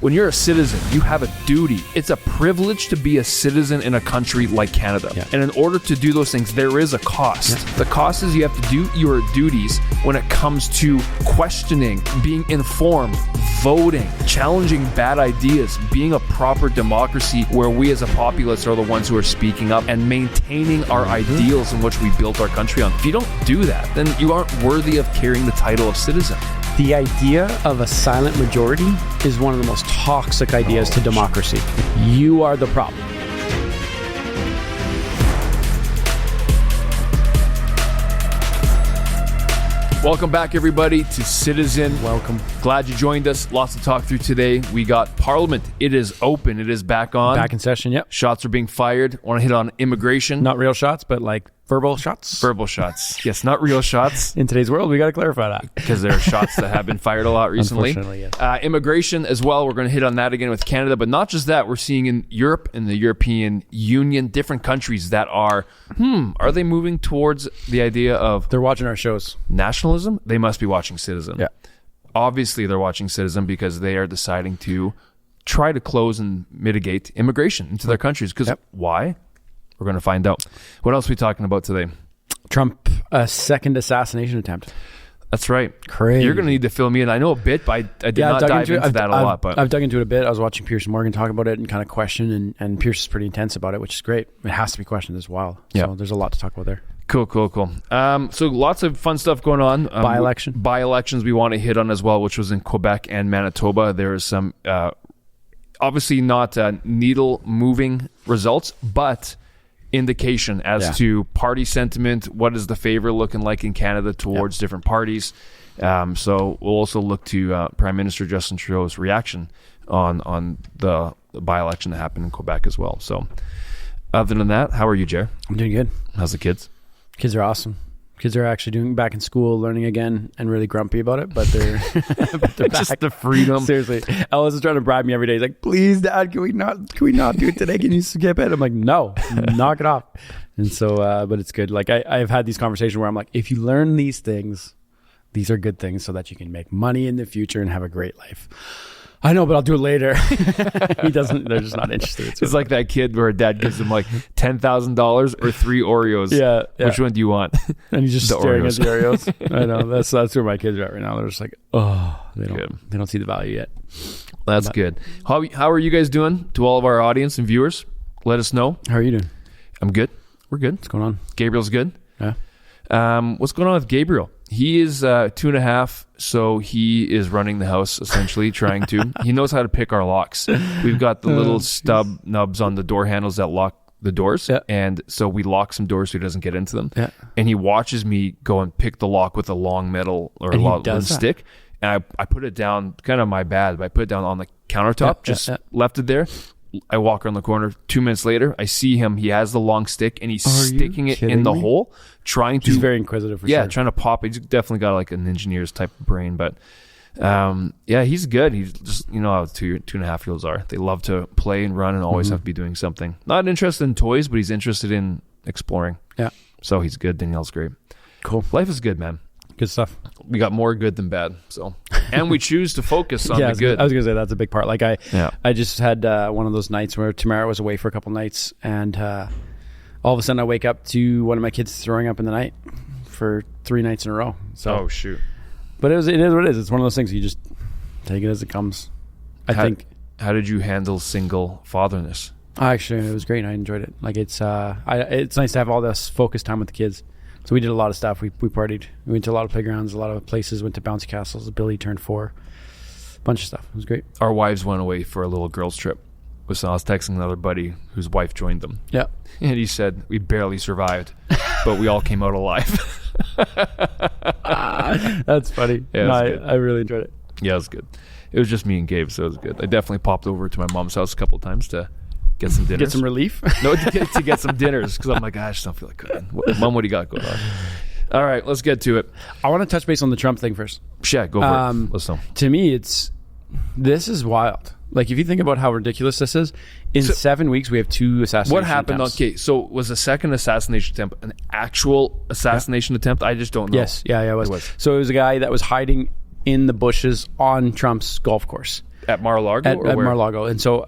when you're a citizen, you have a duty. It's a privilege to be a citizen in a country like Canada. Yeah. And in order to do those things, there is a cost. Yeah. The cost is you have to do your duties when it comes to questioning, being informed, voting, challenging bad ideas, being a proper democracy where we as a populace are the ones who are speaking up and maintaining our ideals in which we built our country on. If you don't do that, then you aren't worthy of carrying the title of citizen. The idea of a silent majority is one of the most toxic ideas to democracy. You are the problem. Welcome back, everybody, to Citizen. Welcome. Glad you joined us. Lots to talk through today. We got Parliament. It is open. It is back on. Back in session, yep. Shots are being fired. Want to hit on immigration? Not real shots, but like verbal shots. Verbal shots. Yes, not real shots. In today's world, we got to clarify that. Because there are shots that have been fired a lot recently. Unfortunately, yes. Immigration as well. We're going to hit on that again with Canada. But not just that. We're seeing in Europe, in the European Union, different countries that are they moving towards the idea of... They're watching our shows. Nationalism? They must be watching Citizen. Yeah. Obviously, they're watching Citizen because they are deciding to try to close and mitigate immigration into their countries. Because why? We're going to find out. What else are we talking about today? Trump, a second assassination attempt. That's right. Crazy. You're going to need to fill me in. I know a bit, but I did not dive into that a lot. But I've dug into it a bit. I was watching Pierce Morgan talk about it and kind of question, and Pierce is pretty intense about it, which is great. It has to be questioned as well. Yeah. So there's a lot to talk about there. Cool. So lots of fun stuff going on. By-elections we want to hit on as well, which was in Quebec and Manitoba. There is some, obviously not needle-moving results, but indication as to party sentiment. What is the favor looking like in Canada towards different parties? So we'll also look to Prime Minister Justin Trudeau's reaction on the by-election that happened in Quebec as well. So other than that, how are you, Jer? I'm doing good. How's the kids? Kids are awesome. Kids are actually doing back in school, learning again, and really grumpy about it, but they're back. Just the freedom. Seriously. Ellis is trying to bribe me every day. He's like, please, Dad, can we not do it today? Can you skip it? I'm like, no, knock it off. And so, but it's good. Like I've had these conversations where I'm like, if you learn these things, these are good things so that you can make money in the future and have a great life. I know, but I'll do it later. He doesn't. They're just not interested. It's like that kid where dad gives him like $10,000 or 3 Oreos. Yeah. Which one do you want? And he's just staring at the Oreos. I know. That's where my kids are at right now. They're just like, they don't see the value yet. That's good. How are you guys doing? To all of our audience and viewers, let us know. How are you doing? I'm good. We're good. What's going on? Gabriel's good. Yeah. What's going on with Gabriel? He is 2.5, so he is running the house essentially, trying to. He knows how to pick our locks. We've got the little stub nubs on the door handles that lock the doors, and so we lock some doors so he doesn't get into them. Yeah. And he watches me go and pick the lock with a long metal or a long stick, and I put it down, kind of my bad, but I put it down on the countertop, left it there. I walk around the corner. 2 minutes later, I see him. He has the long stick and he's sticking it in the hole, trying to. He's very inquisitive for sure. Trying to pop it. He's definitely got like an engineer's type of brain, but he's good. He's just, you know how 2.5-year-olds are. They love to play and run and always have to be doing something. Not interested in toys, but he's interested in exploring. Yeah. So he's good. Danielle's great. Cool. Life is good, man. Good stuff. We got more good than bad. So, and we choose to focus on the good. I was going to say that's a big part. Like I just had one of those nights where Tamara was away for a couple nights, and all of a sudden I wake up to one of my kids throwing up in the night for 3 nights in a row. So, oh shoot! But it is what it is. It's one of those things you just take it as it comes. How did you handle single fatherness? Actually, it was great. I enjoyed it. Like it's nice to have all this focused time with the kids. So we did a lot of stuff. We partied. We went to a lot of playgrounds, a lot of places. Went to bouncy castles. Billy turned 4. Bunch of stuff. It was great. Our wives went away for a little girls trip. So I was texting another buddy whose wife joined them. Yeah. And he said, we barely survived, but we all came out alive. That's funny. Yeah, I really enjoyed it. Yeah, it was good. It was just me and Gabe, so it was good. I definitely popped over to my mom's house a couple times to get some dinners. Get some relief? No, to get some dinners, because I'm like, I just don't feel like cooking. Mom, what do you got going on? All right, let's get to it. I want to touch base on the Trump thing first. Yeah, go for it. Let's know. To me, this is wild. Like, if you think about how ridiculous this is, in 7 weeks, we have 2 assassination What happened? attempts. Okay, so was the second assassination attempt an actual assassination attempt? I just don't know. Yes, yeah, it was. So it was a guy that was hiding in the bushes on Trump's golf course. At Mar-a-Lago? At Mar-a-Lago. And so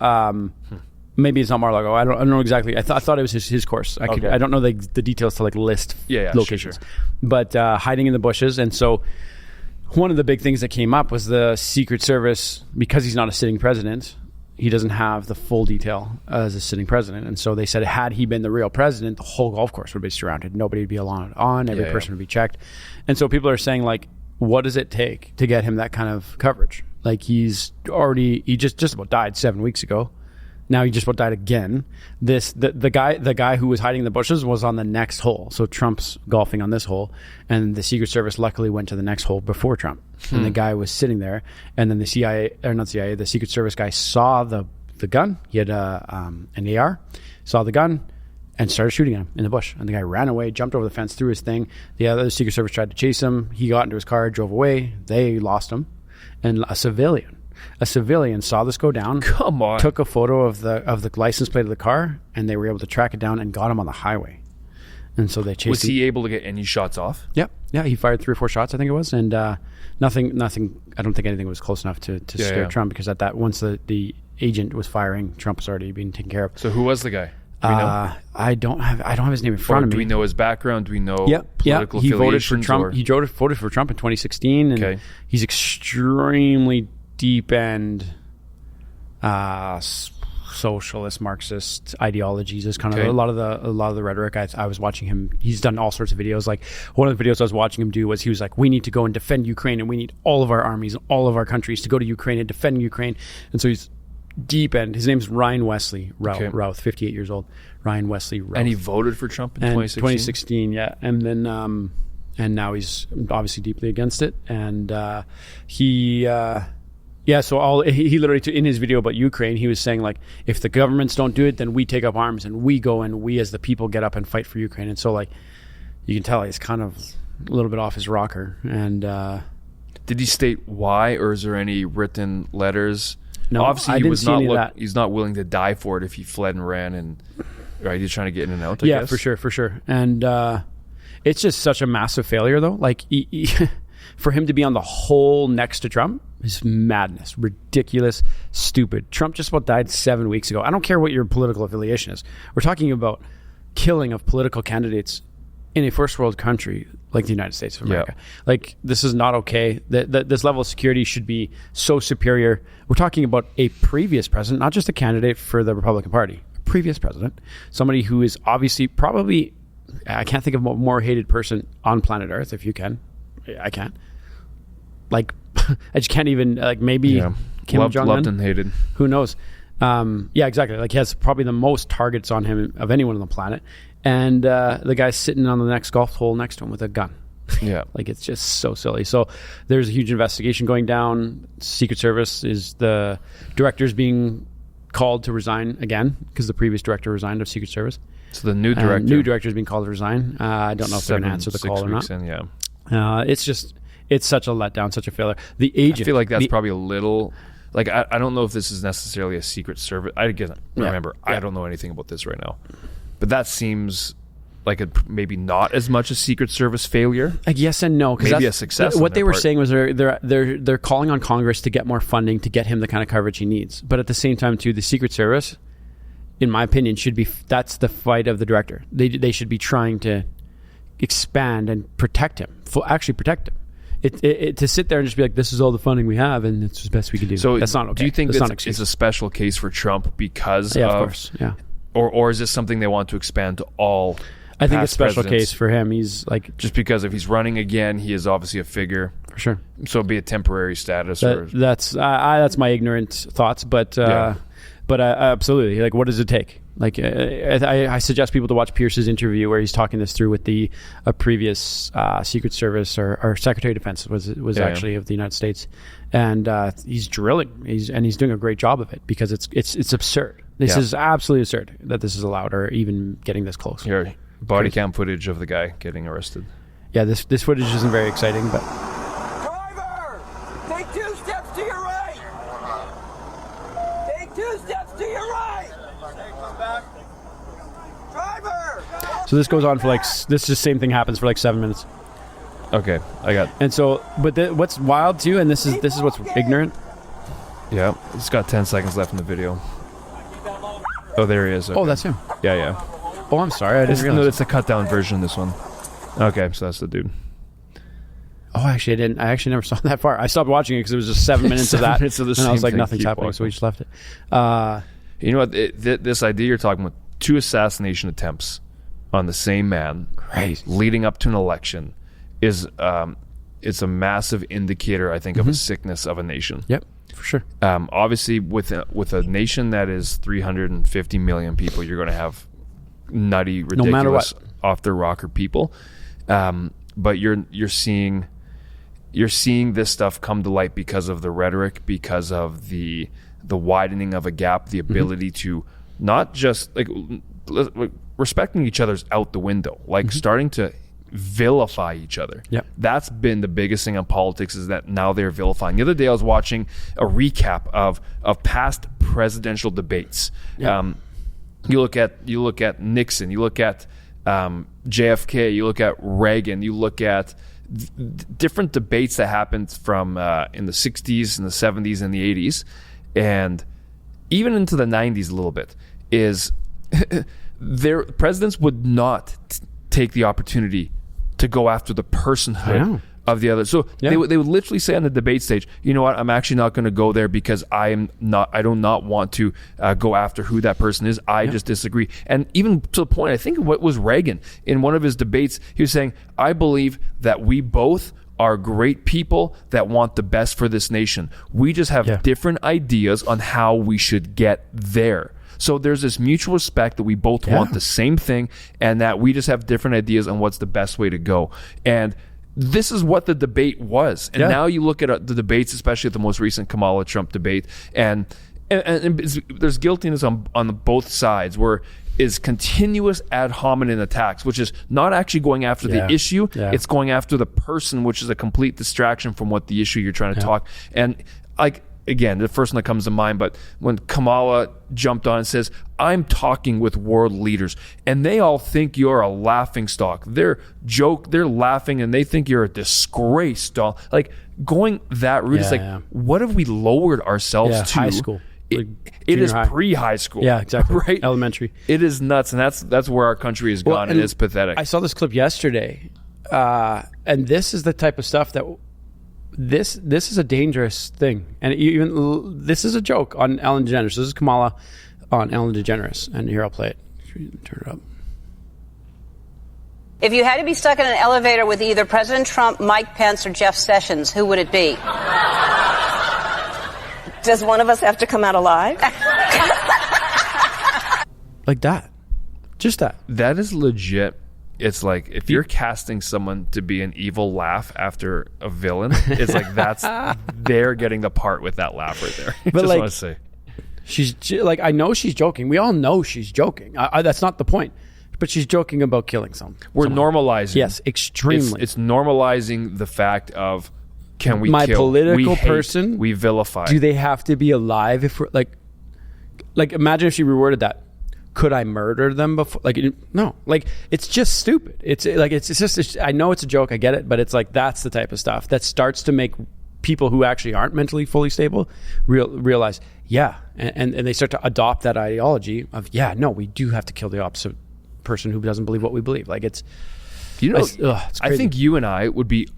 maybe it's not Mar-a-Lago. I don't know exactly. I thought it was his course. I don't know the details to like list locations. Sure. But hiding in the bushes. And so one of the big things that came up was the Secret Service, because he's not a sitting president, he doesn't have the full detail as a sitting president. And so they said, had he been the real president, the whole golf course would be surrounded. Nobody would be allowed on. Every person would be checked. And so people are saying, like, what does it take to get him that kind of coverage? Like, he just about died 7 weeks ago. Now he just about died again. The guy who was hiding in the bushes was on the next hole. So Trump's golfing on this hole, and the Secret Service luckily went to the next hole before Trump. And the guy was sitting there, and then the Secret Service guy saw the gun. He had an AR, saw the gun, and started shooting at him in the bush. And the guy ran away, jumped over the fence, threw his thing. The other Secret Service tried to chase him. He got into his car, drove away. They lost him. And a civilian saw this go down. Come on. Took a photo of the license plate of the car, and they were able to track it down and got him on the highway. And so they chased him. Was he able to get any shots off? Yeah. He fired 3 or 4 shots, I think it was, and nothing. I don't think anything was close enough to scare Trump, because at that, once the agent was firing, Trump was already being taken care of. So who was the guy? Do we know? I don't have his name in front of me. Do we know his background? Do we know political he voted for affiliations? Trump. He voted for Trump in 2016, and he's extremely deep end socialist Marxist ideologies is kind of a lot of the rhetoric. I was watching him. He's done all sorts of videos. Like, one of the videos I was watching him do was, he was like, we need to go and defend Ukraine, and we need all of our armies and all of our countries to go to Ukraine and defend Ukraine. And so he's deep end. His name's Ryan Wesley Routh, 58 years old. Ryan Wesley Routh. And he voted for Trump in 2016? 2016, yeah. And then and now he's obviously deeply against it. And he literally, in his video about Ukraine, he was saying, like, if the governments don't do it, then we take up arms and we go, and we as the people get up and fight for Ukraine. And so, like, you can tell he's kind of a little bit off his rocker. And did he state why, or is there any written letters? No, obviously he's not willing to die for it if he fled and ran, and right, he's trying to get in and out. I guess. For sure. And it's just such a massive failure, though. Like, for him to be on the hole next to Trump is madness, ridiculous, stupid. Trump just about died 7 weeks ago. I don't care what your political affiliation is. We're talking about killing of political candidates in a first world country like the United States of America. Yeah. Like, this is not okay. This level of security should be so superior. We're talking about a previous president, not just a candidate for the Republican Party, a previous president, somebody who is obviously probably, I can't think of a more hated person on planet Earth. If you can, I can't. Like, I just can't even, like, maybe Kim Jong-un. Loved and hated. Who knows? Yeah, exactly. Like, he has probably the most targets on him of anyone on the planet. And the guy's sitting on the next golf hole next to him with a gun. Yeah. Like, it's just so silly. So there's a huge investigation going down. Secret Service the director's being called to resign again, because the previous director resigned of Secret Service. So the new director is being called to resign. I don't know if they're going to answer the call or not. It's such a letdown, such a failure. The agent, I feel like that's probably a little, like, I don't know if this is necessarily a Secret Service. I don't know anything about this right now, but that seems like maybe not as much a Secret Service failure. Like, yes and no, because maybe a success. What they were saying was they're calling on Congress to get more funding to get him the kind of coverage he needs. But at the same time, too, the Secret Service, in my opinion, that's the fight of the director. They should be trying to expand and protect him, actually protect him. To sit there and just be like, this is all the funding we have, and it's the best we can do. So that's not okay. Do you think it's a special case for Trump because of course, yeah. Or is this something they want to expand to all? I think it's a special case for him. He's like, just because if he's running again, he is obviously a figure for sure. So it'd be a temporary status. That's my ignorant thoughts, but absolutely. Like, what does it take? Like, I suggest people to watch Pierce's interview where he's talking this through with the previous Secret Service or Secretary of Defense of the United States, and he's drilling. He's doing a great job of it, because it's absurd. This is absolutely absurd that this is allowed, or even getting this close. Here, body cam footage of the guy getting arrested. Yeah, this footage isn't very exciting, but. Driver, take 2 steps to your right. Take 2 steps to your right. Driver. So this goes on for this just same thing happens for 7 minutes. Okay, I got. And so, but what's wild too, and this is what's ignorant. Yeah, it's got 10 seconds left in the video. Oh, there he is. Okay. Oh, that's him. Yeah. Oh, I'm sorry. I didn't realize. No, it's a cut down version of this one. Okay, so that's the dude. Oh, actually, I didn't. I actually never saw that far. I stopped watching it because it was just 7 minutes of that. 7 minutes of the and I was same like, thing. nothing's Keep happening, walking. so we just left it. You know what? This idea you're talking about, 2 assassination attempts on the same man, Crazy. leading up to an election, is it's a massive indicator, I think, of a sickness of a nation. Yep, for sure. Obviously, with a nation that is 350 million people, you're going to have nutty, ridiculous, no matter what, off their rocker people. But you're seeing this stuff come to light because of the rhetoric, because of the widening of a gap, the ability to not just like respecting each other's out the window, like starting to vilify each other. Yep. That's been the biggest thing in politics, is that now they're vilifying. The other day I was watching a recap of past presidential debates. Yep. You look at Nixon, you look at JFK, you look at Reagan, you look at different debates that happened from in the 60s and the 70s and the 80s, and even into the 90s a little bit, is their presidents would not take the opportunity to go after the personhood of the other. So they would literally say on the debate stage, you know what, I'm actually not going to go there because I do not want to go after who that person is. I just disagree. And even to the point, I think what was Reagan in one of his debates, he was saying, I believe that we both are great people that want the best for this nation. We just have different ideas on how we should get there. So there's this mutual respect that we both want the same thing, and that we just have different ideas on what's the best way to go. And this is what the debate was. And now you look at the debates, especially at the most recent Kamala Trump debate, and there's guiltiness on both sides, where is continuous ad hominem attacks, which is not actually going after the issue. It's going after the person, which is a complete distraction from what the issue you're trying to talk. And like, again, the first one that comes to mind, but when Kamala jumped on and says, I'm talking with world leaders, and they all think you're a laughing stock. They're laughing, and they think you're a disgrace, doll. Like, going that route, it's like, what have we lowered ourselves to? High school. It is pre-high school. Yeah, exactly. Right? Elementary. It is nuts, and that's where our country has gone, and it's pathetic. I saw this clip yesterday, and this is the type of stuff that this is a dangerous thing. And even this is a joke on Ellen DeGeneres. This is Kamala on Ellen DeGeneres, and here, I'll play it. Turn it up. If you had to be stuck in an elevator with either President Trump, Mike Pence, or Jeff Sessions, who would it be? Does one of us have to come out alive? Like that. Just that. That is legit. It's like, if you're casting someone to be an evil laugh after a villain, it's like they're getting the part with that laugh right there. But just like, want to say. She's like, I know she's joking. We all know she's joking. That's not the point. But she's joking about killing someone. We're normalizing. Yes, extremely. It's normalizing the fact of, can we my kill? Political we hate, person? We vilify. Do they have to be alive if we're like imagine if she reworded that. Could I murder them before? Like, no. Like, it's just stupid. It's like, it's just, I know it's a joke. I get it. But it's like, that's the type of stuff that starts to make people who actually aren't mentally fully stable realize, and they start to adopt that ideology of, no, we do have to kill the opposite person who doesn't believe what we believe. Like, it's, it's I think you and I would be,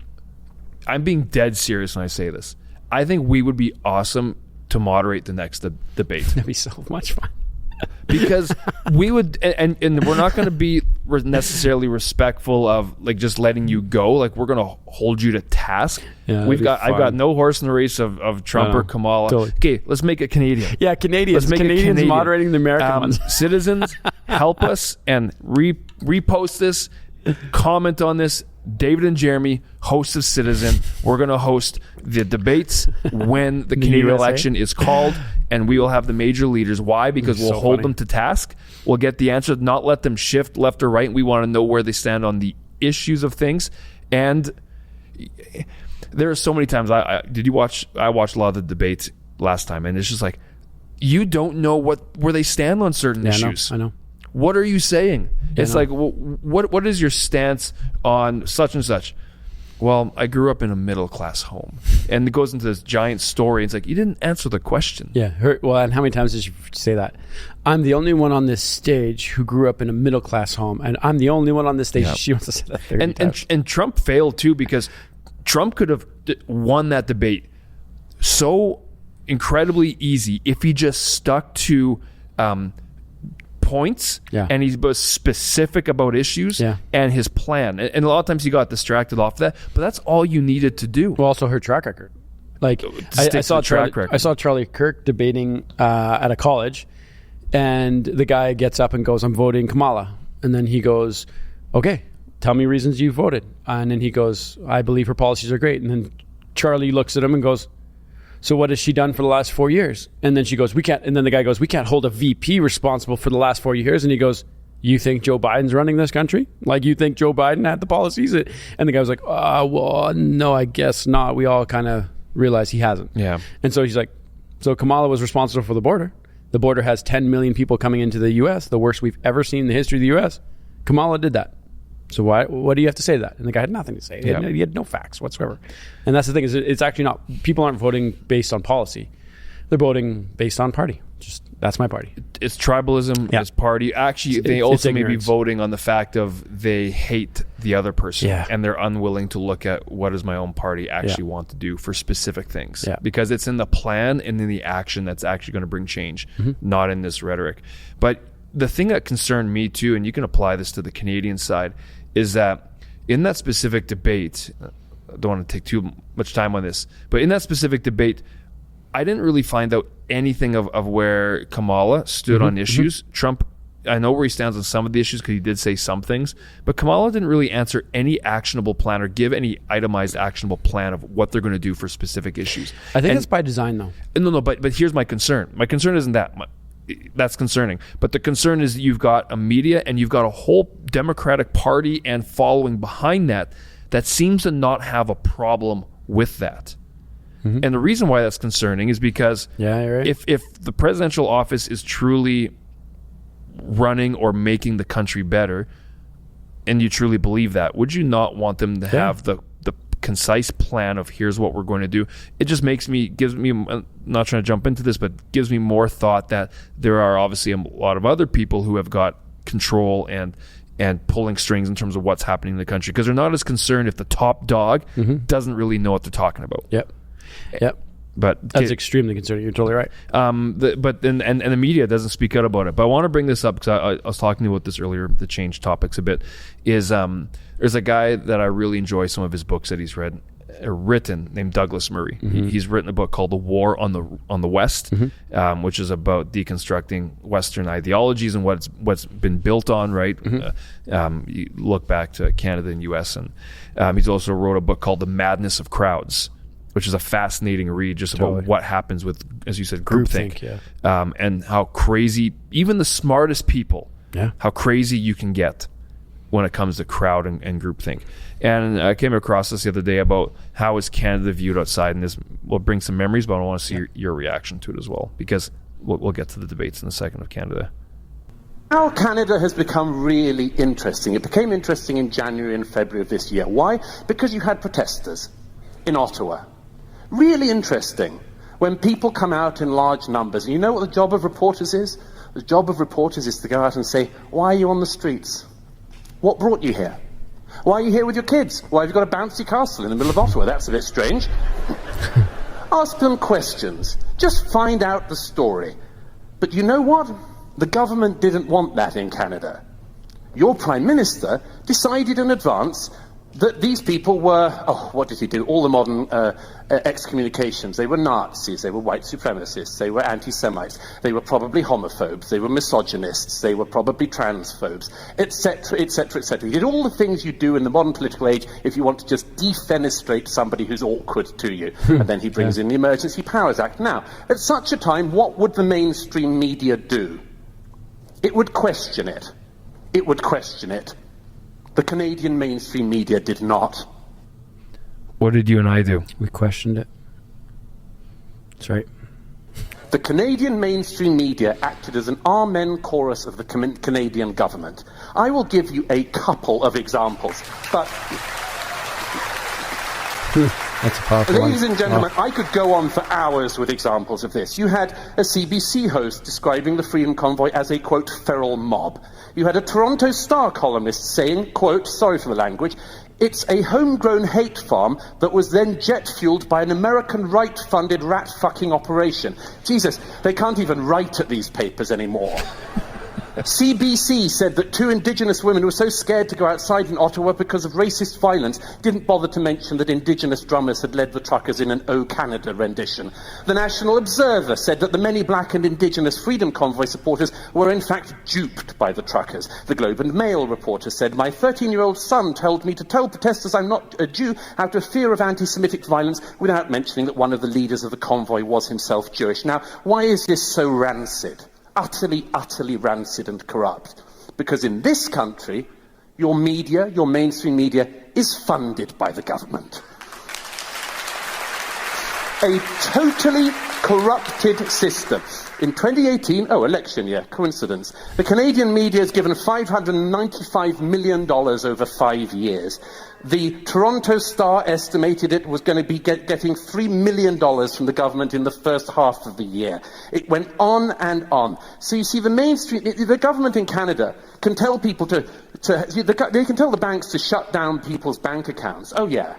I'm being dead serious when I say this. I think we would be awesome to moderate the next debate. That'd be so much fun. Because we would, and we're not going to be necessarily respectful of like just letting you go. Like, we're going to hold you to task. I've got no horse in the race of Trump or Kamala. Totally. Okay, let's make it Canadian. Yeah, Canadians. Let's make Canadians it Canadian. moderating the American ones. Citizens, help us and repost this, comment on this. David and Jeremy, hosts of Citizen. We're going to host the debates when the Canadian election is called, and we will have the major leaders. Why? Because we'll hold them to task. We'll get the answer, not let them shift left or right. We want to know where they stand on the issues of things. And there are so many times. I watched a lot of the debates last time, and it's just like, you don't know where they stand on certain issues. I know. What are you saying? It's like, what is your stance on such and such? Well, I grew up in a middle-class home. And it goes into this giant story. It's like, you didn't answer the question. Yeah. Well, and how many times did you say that? I'm the only one on this stage who grew up in a middle-class home, and I'm the only one on this stage. Yeah. She wants to say that 30 times. And Trump failed, too, because Trump could have won that debate so incredibly easy if he just stuck to points, and he was specific about issues and his plan. And a lot of times he got distracted off that, but that's all you needed to do. Well, also her track record. Like I saw Charlie Kirk debating at a college, and the guy gets up and goes, "I'm voting Kamala," and then he goes, "Okay, tell me reasons you voted," and then he goes, "I believe her policies are great," and then Charlie looks at him and goes, "So what has she done for the last 4 years?" And then she goes, "We can't." And then the guy goes, "We can't hold a VP responsible for the last 4 years." And he goes, "You think Joe Biden's running this country? Like, you think Joe Biden had the policies?" And the guy was like, "Well, no, I guess not." We all kind of realize he hasn't. Yeah. And so he's like, "So Kamala was responsible for the border. The border has 10 million people coming into the U.S., the worst we've ever seen in the history of the U.S. Kamala did that. So what do you have to say to that?" And the guy had nothing to say. He had no facts whatsoever. And that's the thing, is it's actually not, people aren't voting based on policy. They're voting based on party. Just, that's my party. It's tribalism. It's party. Actually, they also may be voting on the fact of they hate the other person, and they're unwilling to look at what does my own party actually want to do for specific things. Because it's in the plan and in the action that's actually going to bring change, not in this rhetoric. But the thing that concerned me too, and you can apply this to the Canadian side, is that in that specific debate, I don't want to take too much time on this, but in that specific debate, I didn't really find out anything of where Kamala stood on issues. Trump, I know where he stands on some of the issues because he did say some things, but Kamala didn't really answer any actionable plan or give any itemized actionable plan of what they're going to do for specific issues. I think that's by design, though. No, but here's my concern. My concern isn't that. That's concerning. But the concern is you've got a media and you've got a whole Democratic Party and following behind that seems to not have a problem with that. And the reason why that's concerning is because if the presidential office is truly running or making the country better, and you truly believe that, would you not want them to have the concise plan of here's what we're going to do? It just gives me, I'm not trying to jump into this, but gives me more thought that there are obviously a lot of other people who have got control and pulling strings in terms of what's happening in the country, because they're not as concerned if the top dog doesn't really know what they're talking about. But that's extremely concerning. You're totally right. But the media doesn't speak out about it. But I want to bring this up because I was talking about this earlier, to change topics a bit. Is there's a guy that I really enjoy some of his books that he's written named Douglas Murray. He's written a book called The War on the West, which is about deconstructing Western ideologies and what's been built on. Right, you look back to Canada and U.S. and he's also wrote a book called The Madness of Crowds, which is a fascinating read just about what happens with, as you said, groupthink. And how crazy, even the smartest people, how crazy you can get when it comes to crowd and groupthink. And I came across this the other day about how is Canada viewed outside, and this will bring some memories, but I want to see your reaction to it as well, because we'll get to the debates in a second of Canada. How Canada has become really interesting. It became interesting in January and February of this year. Why? Because you had protesters in Ottawa. Really interesting when people come out in large numbers. And you know what the job of reporters is? The job of reporters is to go out and say, why are you on the streets? What brought you here? Why are you here with your kids? Why have you got a bouncy castle in the middle of Ottawa? That's a bit strange. Ask them questions. Just find out the story. But you know what? The government didn't want that in Canada. Your Prime Minister decided in advance that these people were, what did he do? All the modern excommunications. They were Nazis, they were white supremacists, they were anti-Semites, they were probably homophobes, they were misogynists, they were probably transphobes, etc., etc., etc. He did all the things you do in the modern political age if you want to just defenestrate somebody who's awkward to you. And then he brings in the Emergency Powers Act. Now, at such a time, what would the mainstream media do? It would question it. It would question it. The Canadian mainstream media did not. What did you and I do? We questioned it. That's right. The Canadian mainstream media acted as an amen chorus of the Canadian government. I will give you a couple of examples, but That's a powerful one. Ladies and gentlemen, I could go on for hours with examples of this. You had a CBC host describing the Freedom Convoy as a, quote, feral mob. You had a Toronto Star columnist saying, quote, sorry for the language, it's a homegrown hate farm that was then jet-fueled by an American right-funded rat-fucking operation. Jesus, they can't even write at these papers anymore. CBC said that 2 Indigenous women were so scared to go outside in Ottawa because of racist violence didn't bother to mention that Indigenous drummers had led the truckers in an O Canada rendition. The National Observer said that the many black and Indigenous Freedom Convoy supporters were in fact duped by the truckers. The Globe and Mail reporter said, my 13-year-old son told me to tell protesters I'm not a Jew out of fear of anti-Semitic violence without mentioning that one of the leaders of the convoy was himself Jewish. Now, why is this so rancid? Utterly, utterly rancid and corrupt. Because in this country, your media, your mainstream media, is funded by the government. A totally corrupted system. In 2018, election year, coincidence, the Canadian media has given $595 million over 5 years. The Toronto Star estimated it was going to be getting $3 million from the government in the first half of the year. It went on and on. So you see, the mainstream, the government in Canada can tell people they can tell the banks to shut down people's bank accounts. Oh yeah.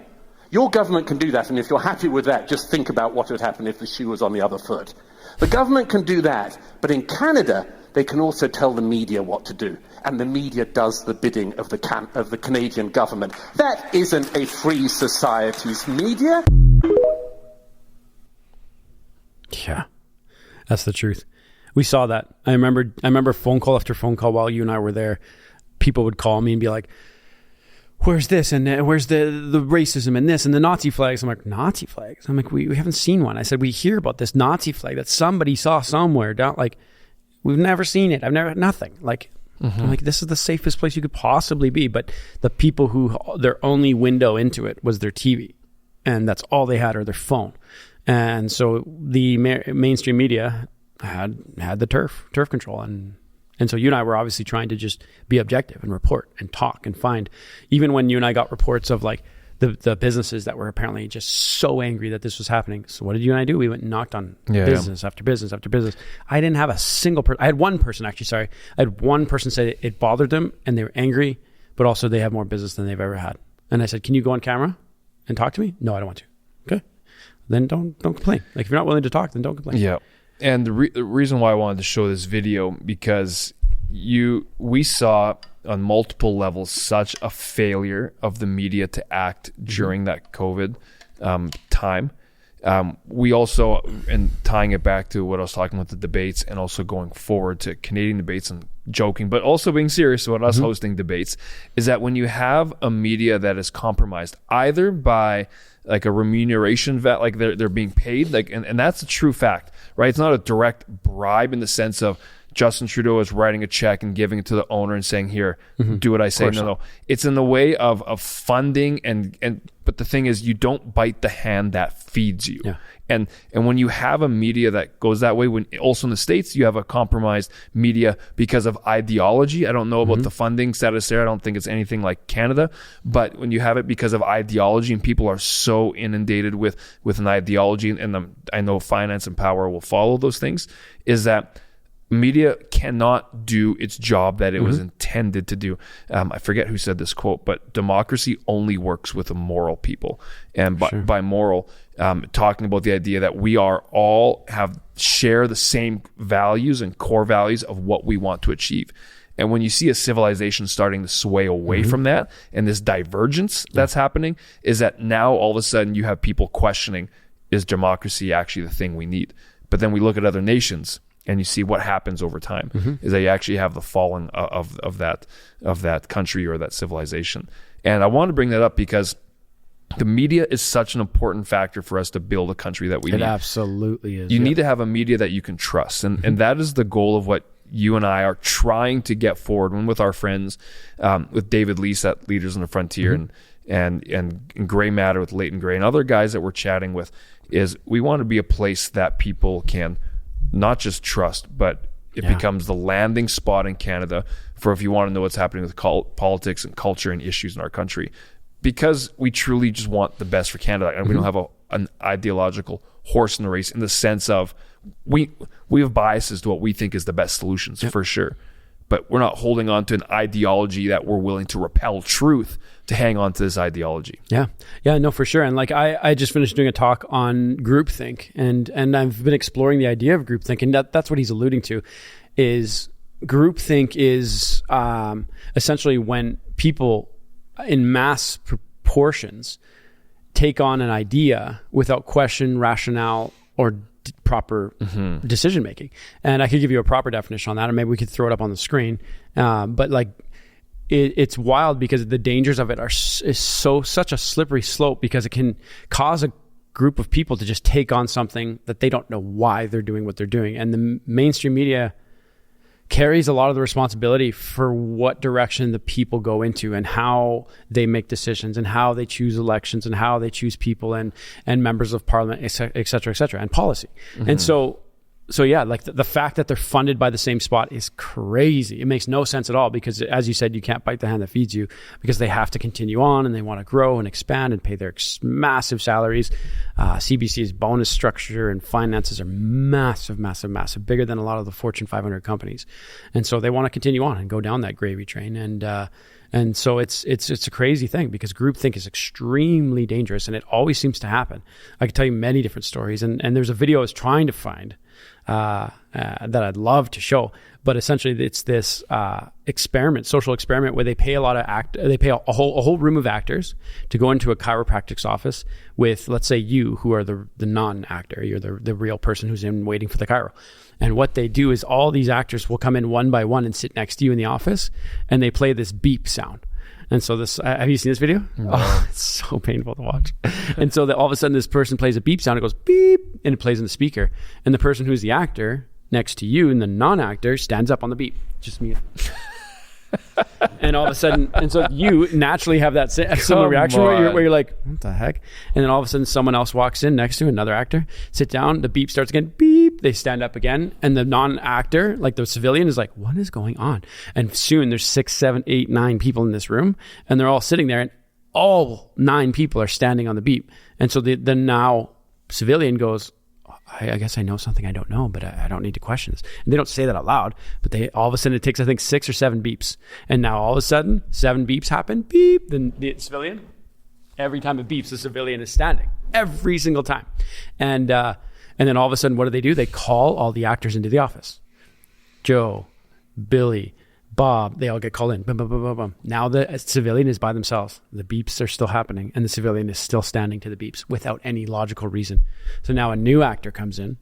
Your government can do that, and if you're happy with that, just think about what would happen if the shoe was on the other foot. The government can do that, but in Canada, they can also tell the media what to do, and the media does the bidding of the Canadian government. That isn't a free society's media. Yeah, that's the truth. We saw that. I remember phone call after phone call while you and I were there. People would call me and be like, where's this and where's the racism and this and the Nazi flags? I'm like, Nazi flags? I'm like, we haven't seen one. I said, we hear about this Nazi flag that somebody saw somewhere down. Like, we've never seen it. I've never, nothing. Like, I'm like, this is the safest place you could possibly be. But the people who, their only window into it was their TV. And that's all they had, or their phone. And so the mainstream media had the turf control. And so you and I were obviously trying to just be objective and report and talk and find, even when you and I got reports of like the businesses that were apparently just so angry that this was happening. So what did you and I do? We went and knocked on business after business after business. I didn't have a single person. I had one person actually, sorry. I had one person say it bothered them and they were angry, but also they have more business than they've ever had. And I said, can you go on camera and talk to me? No, I don't want to. Okay. Then don't complain. Like if you're not willing to talk, then don't complain. Yeah. And the reason why I wanted to show this video, because we saw on multiple levels such a failure of the media to act during that COVID time. We also, and tying it back to what I was talking about, the debates, and also going forward to Canadian debates and joking, but also being serious about us hosting debates, is that when you have a media that is compromised either by like a remuneration vet, like they're being paid, like, and that's a true fact, right? It's not a direct bribe in the sense of Justin Trudeau is writing a check and giving it to the owner and saying, here, do what I say. No. It's in the way of funding but the thing is, you don't bite the hand that feeds you. Yeah. And when you have a media that goes that way, when also in the States, you have a compromised media because of ideology. I don't know about the funding status there. I don't think it's anything like Canada, but when you have it because of ideology and people are so inundated with an ideology, and I know finance and power will follow those things, is that media cannot do its job that it was intended to do. I forget who said this quote, but democracy only works with a moral people. And by moral, talking about the idea that we are all share the same values and core values of what we want to achieve. And when you see a civilization starting to sway away from that, and this divergence that's happening, is that now all of a sudden you have people questioning, is democracy actually the thing we need? But then we look at other nations, and you see what happens over time is that you actually have the falling of that country or that civilization. And I want to bring that up because the media is such an important factor for us to build a country that we need. It absolutely is. You need to have a media that you can trust. And that is the goal of what you and I are trying to get forward when with our friends, with David Lease at Leaders on the Frontier and Gray Matter with Leighton Gray and other guys that we're chatting with, is we want to be a place that people can not just trust, but it becomes the landing spot in Canada for if you want to know what's happening with politics and culture and issues in our country. because we truly just want the best for Canada, and we don't have an ideological horse in the race in the sense of we have biases to what we think is the best solutions for sure, but we're not holding on to an ideology that we're willing to repel truth to hang on to this ideology. Yeah, no, for sure. And like I just finished doing a talk on groupthink, and I've been exploring the idea of groupthink, and that's what he's alluding to. Is groupthink is essentially when people in mass proportions take on an idea without question, rationale, or proper decision making. And I could give you a proper definition on that, or maybe we could throw it up on the screen. But like it's wild because the dangers of it is such a slippery slope, because it can cause a group of people to just take on something that they don't know why they're doing what they're doing. And the mainstream media carries a lot of the responsibility for what direction the people go into and how they make decisions and how they choose elections and how they choose people and members of parliament, et cetera, and policy. And so yeah, like the fact that they're funded by the same spot is crazy. It makes no sense at all, because as you said, you can't bite the hand that feeds you, because they have to continue on and they want to grow and expand and pay their massive salaries. CBC's bonus structure and finances are massive, bigger than a lot of the Fortune 500 companies. And so they want to continue on and go down that gravy train. And so it's a crazy thing, because groupthink is extremely dangerous, and it always seems to happen. I could tell you many different stories, and there's a video I was trying to find that I'd love to show, but essentially it's this social experiment where they pay a whole room of actors to go into a chiropractic's office with, let's say, you, who are the non-actor, you're the real person who's in waiting for the chiro. And what they do is all these actors will come in one by one and sit next to you in the office, and they play this beep sound. And so have you seen this video? No. Oh, it's so painful to watch. And so all of a sudden this person plays a beep sound, it goes beep, and it plays in the speaker. And the person who's the actor next to you and the non-actor stands up on the beep. Just me. And all of a sudden, and so you naturally have that similar reaction where you're like, what the heck? And then all of a sudden someone else walks in next to another actor, sit down, the beep starts again, beep, they stand up again, and the non-actor, like the civilian, is like, what is going on? And soon there's 6, 7, 8, 9 people in this room, and they're all sitting there, and all 9 people are standing on the beep. And so the now civilian goes, I guess I know something I don't know, but I don't need to question this. And they don't say that out loud, but all of a sudden it takes, I think, 6 or 7 beeps. And now all of a sudden 7 beeps happen, beep. Then the civilian, every time it beeps, the civilian is standing every single time. And then all of a sudden, what do? They call all the actors into the office. Joe, Billy, Bob, they all get called in. Boom, boom, boom, boom, boom. Now the civilian is by themselves. The beeps are still happening, and the civilian is still standing to the beeps without any logical reason. So now a new actor comes in,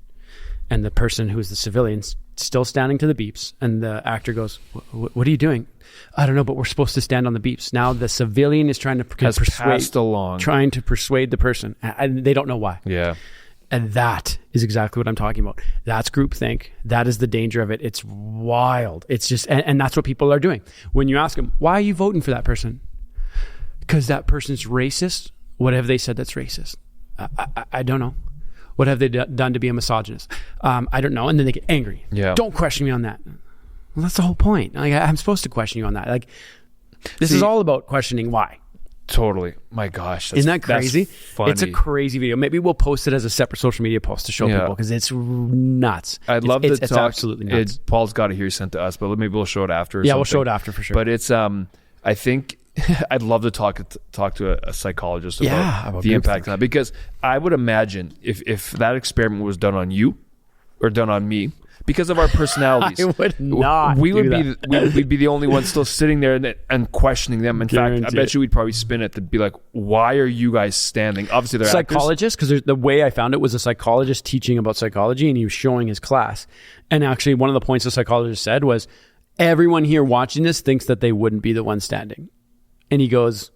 and the person who's the civilian's still standing to the beeps, and the actor goes, what are you doing? I don't know, but we're supposed to stand on the beeps. Now the civilian is trying to persuade the person, and they don't know why. Yeah. And that is exactly what I'm talking about. That's groupthink. That is the danger of it. It's wild. It's just, and that's what people are doing. When you ask them, why are you voting for that person? Because that person's racist. What have they said that's racist? I don't know. What have they done to be a misogynist? I don't know. And then they get angry. Yeah. Don't question me on that. Well, that's the whole point. Like, I'm supposed to question you on that. Like, this is all about questioning why. Totally. My gosh. Isn't that crazy? Funny. It's a crazy video. Maybe we'll post it as a separate social media post to show people, because it's nuts. I'd love to talk. It's absolutely nuts. Paul's got it here sent to us, but maybe we'll show it after. We'll show it after for sure. But it's, I think I'd love to talk to a psychologist about the impact on that, because I would imagine if that experiment was done on you or done on me, because of our personalities, I would not. We'd be the only ones still sitting there and questioning them. In fact, I bet you we'd probably spin it to be like, "Why are you guys standing?" Obviously, they're psychologists, because the way I found it was a psychologist teaching about psychology, and he was showing his class. And actually, one of the points the psychologist said was, "Everyone here watching this thinks that they wouldn't be the one standing," and he goes,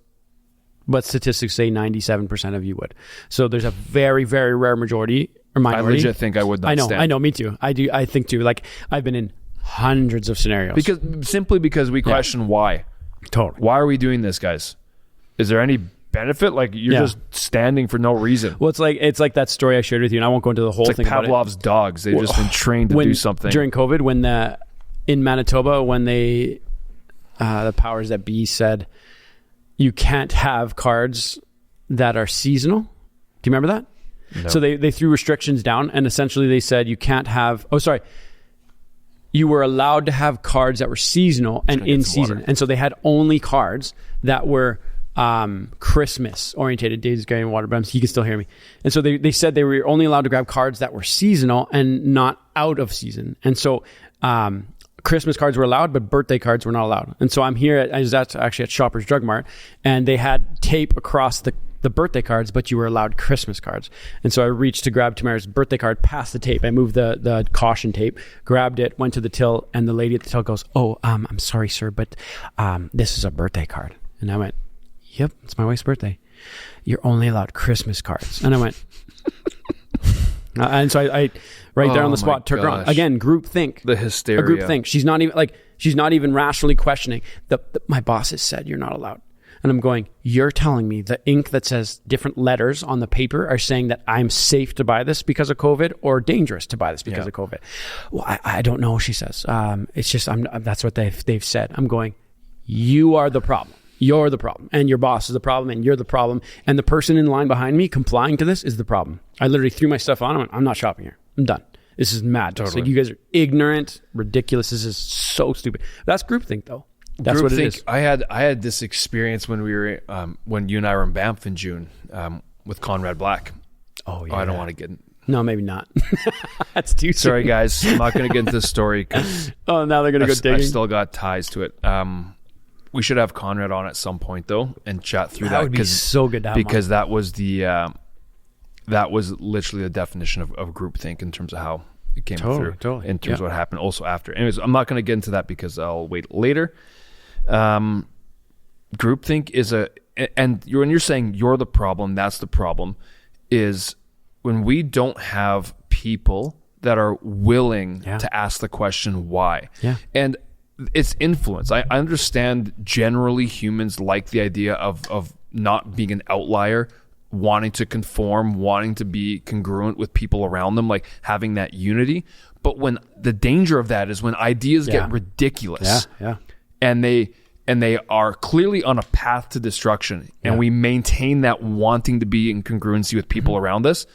"But statistics say 97% of you would." So there's a very, very rare majority. Or minority. I legit think I would not stand. I know, me too. I do. I think too. Like, I've been in hundreds of scenarios. Because we question why. Totally. Why are we doing this, guys? Is there any benefit? Like, you're just standing for no reason. Well, it's like that story I shared with you, and I won't go into the whole thing about it. Pavlov's dogs. They've just been trained to do something. During COVID, when in Manitoba, when the powers that be said, you can't have cards that are seasonal. Do you remember that? No. So they threw restrictions down, and essentially they said you can't have, you were allowed to have cards that were seasonal and in season. Water. And so they had only cards that were Christmas orientated. Dave's getting water, but he can still hear me. And so they said they were only allowed to grab cards that were seasonal and not out of season. And so Christmas cards were allowed, but birthday cards were not allowed. And so I was actually at Shoppers Drug Mart, and they had tape across the birthday cards, but you were allowed Christmas cards. And so I reached to grab Tamara's birthday card past the tape. I moved the caution tape, grabbed it, went to the till, and the lady at the till goes, "Oh, I'm sorry, sir, but this is a birthday card." And I went, "Yep, it's my wife's birthday. You're only allowed Christmas cards." And I went, and so I right there on the spot, took her on. Again, group think. The hysteria. A group think. She's not even rationally questioning. My boss has said you're not allowed. And I'm going, you're telling me the ink that says different letters on the paper are saying that I'm safe to buy this because of COVID or dangerous to buy this because of COVID? Well, I don't know, she says. It's just, that's what they've said. I'm going, you are the problem. You're the problem. And your boss is the problem, and you're the problem. And the person in line behind me complying to this is the problem. I literally threw my stuff on. I went, I'm not shopping here. I'm done. This is mad. Totally. So you guys are ignorant, ridiculous. This is so stupid. That's groupthink, though. That's what it is. I had this experience when we were when you and I were in Banff in June with Conrad Black. Oh yeah. I don't want to get. No, maybe not. That's too soon. Sorry, guys. I'm not going to get into this story because now they're going to go digging. I've still got ties to it. We should have Conrad on at some point though and chat through that. That would be so good to have him because that was that was literally the definition of groupthink in terms of how it came through. Totally. In terms of what happened also after. Anyways, I'm not going to get into that because I'll wait later. Groupthink is when you're saying you're the problem, that's the problem, is when we don't have people that are willing to ask the question why. Yeah. And it's influence. I understand generally humans like the idea of not being an outlier, wanting to conform, wanting to be congruent with people around them, like having that unity. But when the danger of that is when ideas get ridiculous. Yeah. And they are clearly on a path to destruction, and we maintain that wanting to be in congruency with people around us,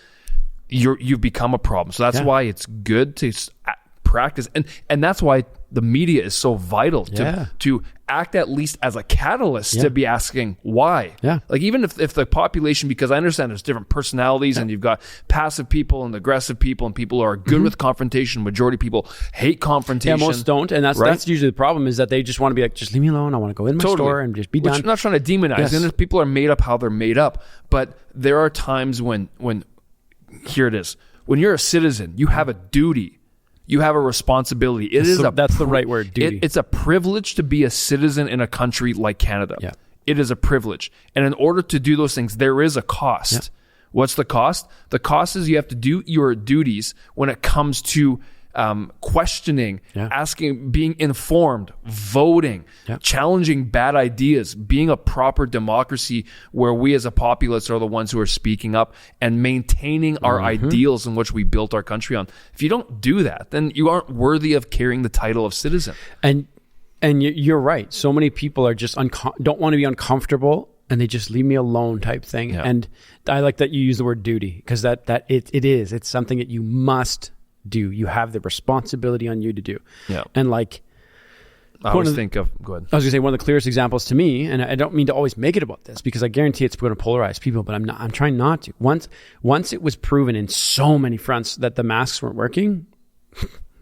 you've become a problem. So that's why it's good to practice, and that's why the media is so vital to act at least as a catalyst to be asking why. Yeah. Like even if the population, because I understand there's different personalities and you've got passive people and aggressive people and people who are good with confrontation. Majority of people hate confrontation. Yeah, most don't. And that's usually the problem, is that they just want to be like, just leave me alone. I want to go in my store and just be done. I'm not trying to demonize. And people are made up how they're made up. But there are times when here it is, when you're a citizen, you have a duty. You have a responsibility. That's the right word, duty. It's a privilege to be a citizen in a country like Canada. Yeah. It is a privilege. And in order to do those things, there is a cost. Yeah. What's the cost? The cost is you have to do your duties when it comes to questioning, asking, being informed, voting, challenging bad ideas, being a proper democracy where we as a populace are the ones who are speaking up and maintaining our ideals in which we built our country on. If you don't do that, then you aren't worthy of carrying the title of citizen. And you're right. So many people are just don't want to be uncomfortable, and they just leave me alone type thing. Yeah. And I like that you use the word duty, because it's something that you must do. You have the responsibility on you to do. Yeah. And like, go ahead. I was going to say one of the clearest examples to me, and I don't mean to always make it about this because I guarantee it's going to polarize people, but I'm trying not to. Once it was proven in so many fronts that the masks weren't working,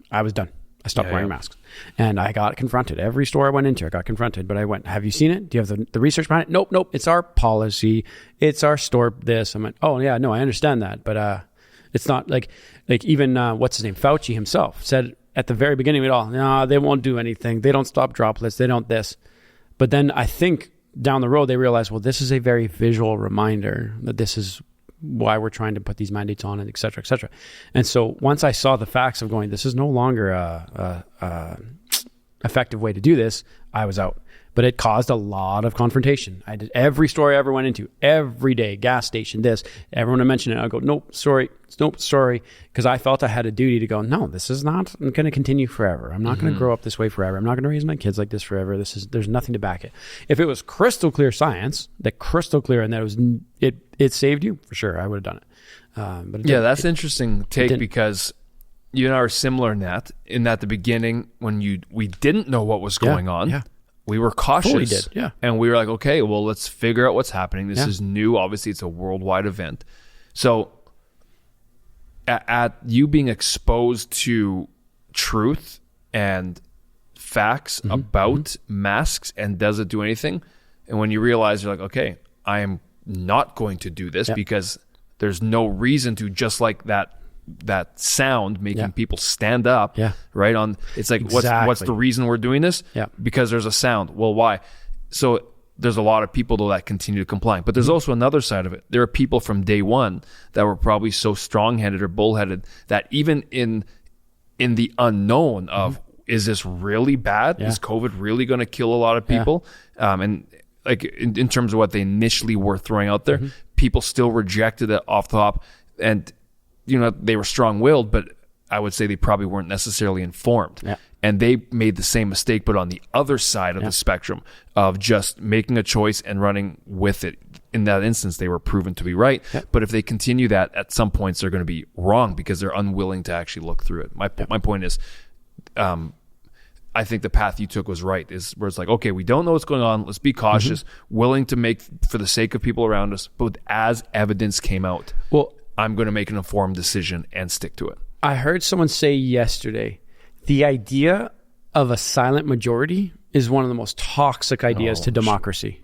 I was done. I stopped wearing masks, and I got confronted. Every store I went into, I got confronted, but I went, have you seen it? Do you have the research behind it? Nope. It's our policy. It's our store this. I went, oh yeah, no, I understand that. But, it's not like even, what's his name? Fauci himself said at the very beginning of it all, no, they won't do anything. They don't stop droplets. They don't this. But then I think down the road, they realized, well, this is a very visual reminder that this is why we're trying to put these mandates on, and et cetera, et cetera. And so once I saw the facts of going, this is no longer a effective way to do this, I was out. but it caused a lot of confrontation. I did every store I ever went into, every day, gas station, this, everyone would mention it. I'd go, nope, sorry, because I felt I had a duty to go, no, this is not going to continue forever. I'm not going to grow up this way forever. I'm not going to raise my kids like this forever. There's nothing to back it. If it was crystal clear science, crystal clear, and that it saved you, for sure, I would have done it. But that's an interesting take, because you and I are similar in that the beginning, when we didn't know what was going on, we were cautious, and we were like, okay, well, let's figure out what's happening. This is new. Obviously, it's a worldwide event. So at you being exposed to truth and facts about masks, and does it do anything? And when you realize, you're like, okay, I am not going to do this because there's no reason to, just like that sound making people stand up, right? It's like, what's the reason we're doing this? Because there's a sound. Well, why? So there's a lot of people though that continue to comply, but there's also another side of it. There are people from day one that were probably so strong-headed or bullheaded that even in the unknown of, is this really bad? Is COVID really going to kill a lot of people? And like in terms of what they initially were throwing out there, people still rejected it off the top. And, they were strong-willed, but I would say they probably weren't necessarily informed. And they made the same mistake, but on the other side of the spectrum of just making a choice and running with it. In that instance, they were proven to be right. But if they continue that, at some points they're going to be wrong because they're unwilling to actually look through it. My point is, I think the path you took was right, is where it's like, okay, we don't know what's going on. Let's be cautious, willing to make for the sake of people around us. But as evidence came out, I'm going to make an informed decision and stick to it. I heard someone say yesterday, the idea of a silent majority is one of the most toxic ideas to democracy.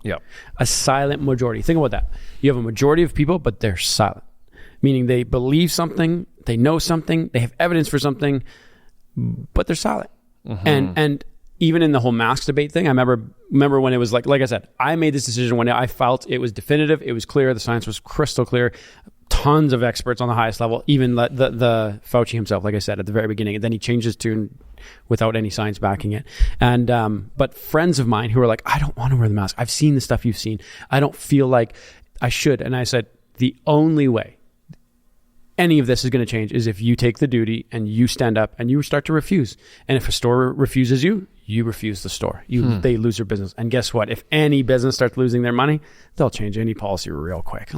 A silent majority. Think about that. You have a majority of people, but they're silent. Meaning they believe something, they know something, they have evidence for something, but they're silent. And even in the whole mask debate thing, I remember when it was like I said, I made this decision when I felt it was definitive, it was clear, the science was crystal clear. Tons of experts on the highest level, even the Fauci himself, like I said at the very beginning, and then he changed his tune without any science backing it. And but friends of mine who are like, I don't want to wear the mask. I've seen the stuff you've seen. I don't feel like I should. And I said, the only way any of this is going to change is if you take the duty and you stand up and you start to refuse. And if a store refuses you, you refuse the store. They lose their business. And guess what? If any business starts losing their money, they'll change any policy real quick.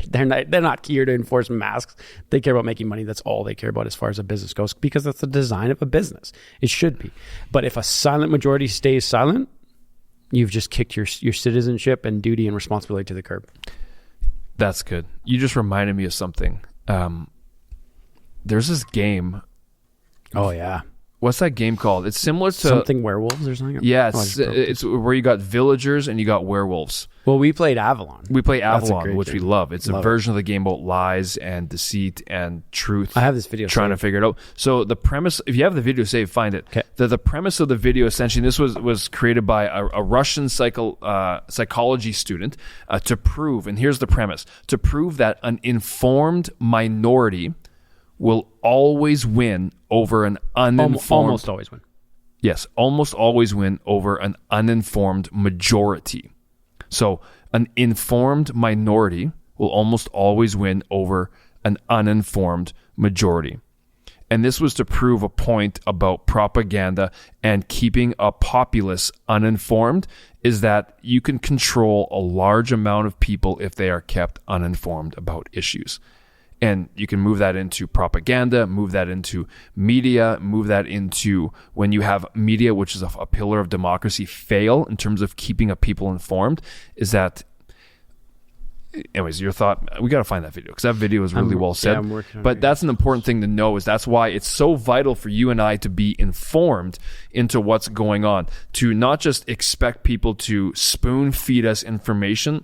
They're not here to enforce masks. They care about making money. That's all they care about as far as a business goes, because that's the design of a business. It should be. But if a silent majority stays silent, you've just kicked your citizenship and duty and responsibility to the curb. That's good. You just reminded me of something. There's this game. Oh, yeah. What's that game called? It's similar to something werewolves or something. Yeah, it's where you got villagers and you got werewolves. Well, we played Avalon. We play Avalon, which we love. It's a version of the game about lies and deceit and truth. I have this video trying to figure it out. So the premise, if you have the video saved, find it. Okay. The premise of the video, essentially, this was created by a Russian psychology student to prove, and here's the premise, to prove that an informed minority will always win over an uninformed... Almost always win. Yes, almost always win over an uninformed majority. So an informed minority will almost always win over an uninformed majority. And this was to prove a point about propaganda and keeping a populace uninformed, is that you can control a large amount of people if they are kept uninformed about issues. And you can move that into propaganda, move that into media, move that into when you have media, which is a pillar of democracy, fail in terms of keeping a people informed, is that... Anyways, your thought, we got to find that video because that video is really well said. But that's an important thing to know, is that's why it's so vital for you and I to be informed into what's going on, to not just expect people to spoon feed us information,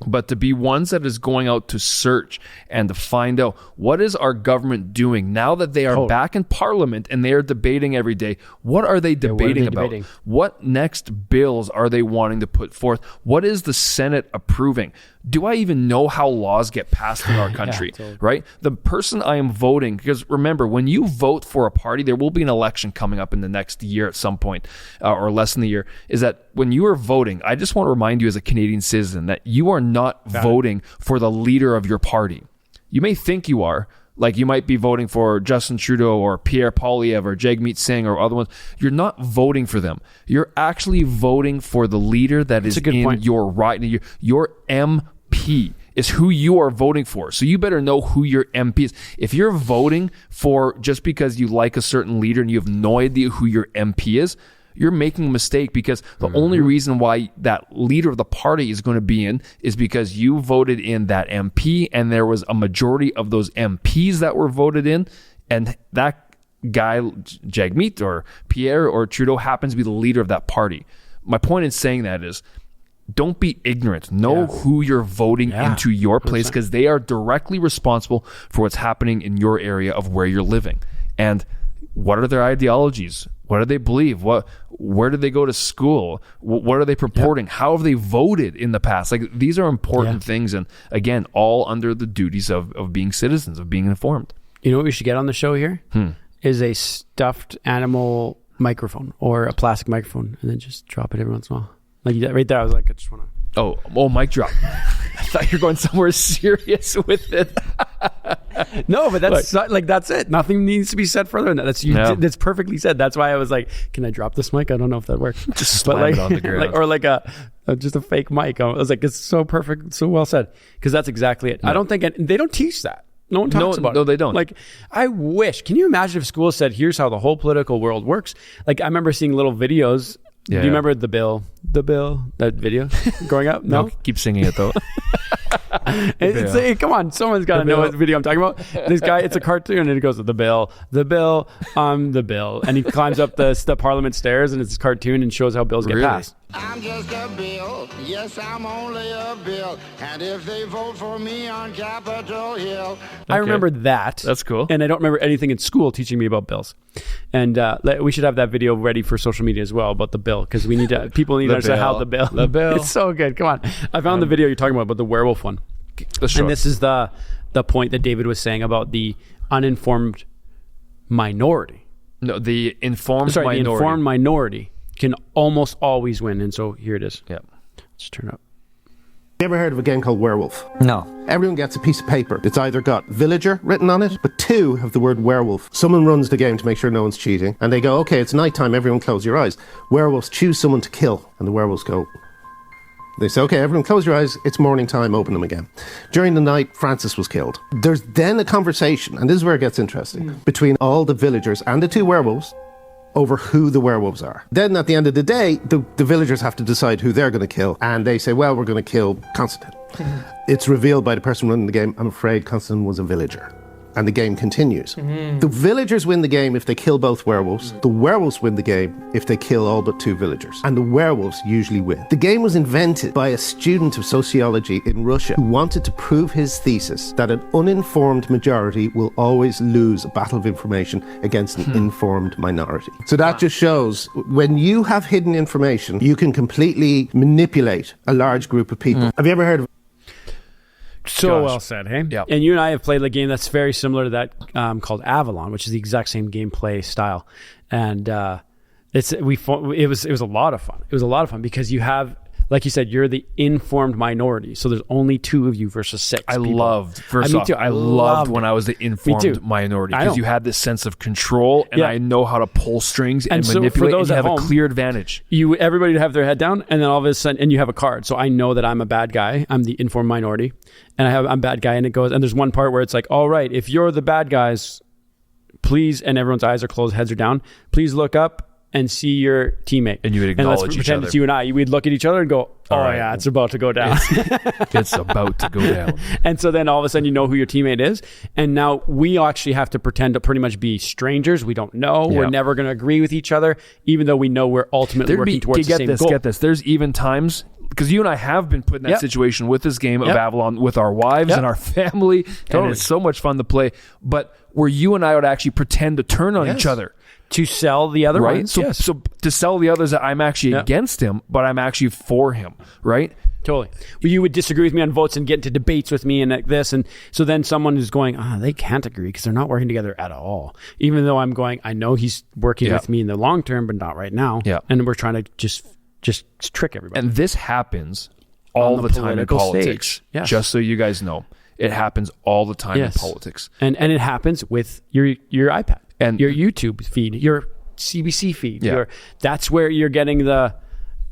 but to be ones that is going out to search and to find out what is our government doing now that they are back in Parliament and they are debating every day. What are they debating about? What next bills are they wanting to put forth? What is the Senate approving? Do I even know how laws get passed in our country? Right? The person I am voting, because remember, when you vote for a party, there will be an election coming up in the next year at some point, or less than a year, is that when you are voting, I just want to remind you as a Canadian citizen that you are not voting for the leader of your party. You may think you are. Like you might be voting for Justin Trudeau or Pierre Poilievre or Jagmeet Singh or other ones. You're not voting for them. You're actually voting for the leader that is in your right. Your MP is who you are voting for. So you better know who your MP is. If you're voting for just because you like a certain leader and you have no idea who your MP is, you're making a mistake, because the only reason why that leader of the party is going to be in is because you voted in that MP and there was a majority of those MPs that were voted in, and that guy, Jagmeet or Pierre or Trudeau, happens to be the leader of that party. My point in saying that is, don't be ignorant. Know who you're voting into your place, because they are directly responsible for what's happening in your area of where you're living. And what are their ideologies? What do they believe? Where do they go to school? What are they purporting? How have they voted in the past? Like, these are important things, and again, all under the duties of being citizens, of being informed. You know what we should get on the show here? Is a stuffed animal microphone or a plastic microphone, and then just drop it every once in a while. Like right there, I was like, I just want to. Oh, mic drop. I thought you were going somewhere serious with it. No, but that's that's it. Nothing needs to be said further than that. That's perfectly said. That's why I was like, can I drop this mic? I don't know if that works. Just slam it on the ground. Or just a fake mic. I was like, it's so perfect, so well said. Because that's exactly it. No. I don't think they don't teach that. No one talks about it. No, they don't. Like, I wish. Can you imagine if school said, here's how the whole political world works? Like, I remember seeing little videos. Do you remember the bill, that video growing up? No? Keep singing it though. Come on, someone's got to know what video I'm talking about. This guy, it's a cartoon, and it goes, the bill, the bill, and he climbs up the Parliament stairs, and it's a cartoon and shows how bills get passed. I'm just a bill, yes, I'm only a bill, and if they vote for me on Capitol Hill. I remember that. That's cool. And I don't remember anything in school teaching me about bills. And we should have that video ready for social media as well about the bill, because people need to understand how the bill. It's so good. Come on. I found the video you're talking about the werewolf one. And this is the point that David was saying about the uninformed minority. No, the informed minority. The informed minority can almost always win. And so here it is. Yeah. Let's turn it up. You ever heard of a game called Werewolf? No. Everyone gets a piece of paper. It's either got villager written on it, but 2 have the word werewolf. Someone runs the game to make sure no one's cheating, and they go, okay, it's nighttime, everyone close your eyes. Werewolves choose someone to kill, and the werewolves go. They say, okay, everyone close your eyes, it's morning time, open them again. During the night, Francis was killed. There's then a conversation, and this is where it gets interesting, between all the villagers and the 2 werewolves over who the werewolves are. Then at the end of the day, the villagers have to decide who they're going to kill, and they say, well, we're going to kill Constantine. It's revealed by the person running the game, I'm afraid Constantine was a villager. And the game continues. The villagers win the game if they kill both werewolves. The werewolves win the game if they kill all but 2 villagers. And the werewolves usually win. The game was invented by a student of sociology in Russia who wanted to prove his thesis that an uninformed majority will always lose a battle of information against an informed minority. So that just shows, when you have hidden information, you can completely manipulate a large group of people. Have you ever heard of Well said, hey? Yep. And you and I have played a game that's very similar to that called Avalon, which is the exact same gameplay style. And it was a lot of fun. It was a lot of fun because you have, like you said, you're the informed minority. So there's only 2 of you versus 6 people. I loved when I was the informed minority, because you had this sense of control, and I know how to pull strings and so manipulate, for those and you have home, a clear advantage. Everybody would have their head down, and then all of a sudden, and you have a card. So I know that I'm a bad guy. I'm the informed minority, and I'm bad guy, and it goes, and there's one part where it's like, all right, if you're the bad guys, please, and everyone's eyes are closed, heads are down, please look up and see your teammate. And you would acknowledge each other. And let's pretend it's you and I. We'd look at each other and go, yeah, it's about to go down. It's about to go down. And so then all of a sudden you know who your teammate is. And now we actually have to pretend to pretty much be strangers. We don't know. Yeah. We're never going to agree with each other, even though we know we're ultimately working towards the same goal. Get this. There's even times, because you and I have been put in that situation with this game of Avalon with our wives and our family. Totally. And it's so much fun to play. But where you and I would actually pretend to turn on each other. To sell the other right? ones. So to sell the others that I'm actually against him, but I'm actually for him, right? Totally. Well, you would disagree with me on votes and get into debates with me and like this. And so then someone is going, they can't agree because they're not working together at all. Even though I'm going, I know he's working with me in the long term, but not right now. Yeah. And we're trying to just just trick everybody. And this happens all the time in politics. Yes. Just so you guys know, it happens all the time in politics. And it happens with your iPad and your YouTube feed, your CBC feed. Yeah. That's where you're getting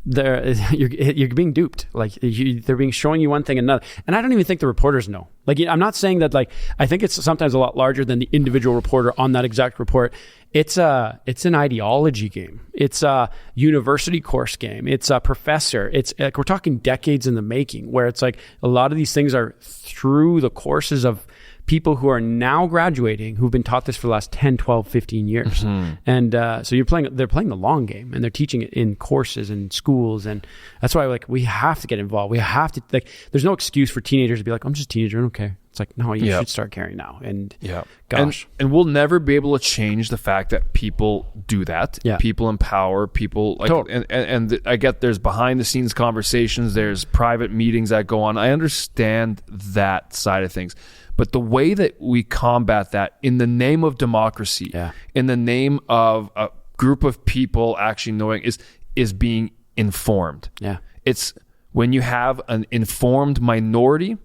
you're being duped. Like they're being showing you one thing and another. And I don't even think the reporters know. Like, I'm not saying that, like, I think it's sometimes a lot larger than the individual reporter on that exact report. It's an ideology game. It's a university course game. It's a professor. It's like, we're talking decades in the making, where it's like a lot of these things are through the courses of people who are now graduating, who've been taught this for the last 10, 12, 15 years. And so they're playing the long game, and they're teaching it in courses and schools. And that's why, like, we have to get involved. We have to, like, there's no excuse for teenagers to be like, I'm just a teenager, I don't care. It's like, no, you should start caring now. And gosh. And we'll never be able to change the fact that people do that. Yeah. People empower people. Like, Totally. and I get there's behind the scenes conversations. There's private meetings that go on. I understand that side of things. But the way that we combat that in the name of democracy, in the name of a group of people actually knowing is being informed. Yeah. It's when you have an informed minority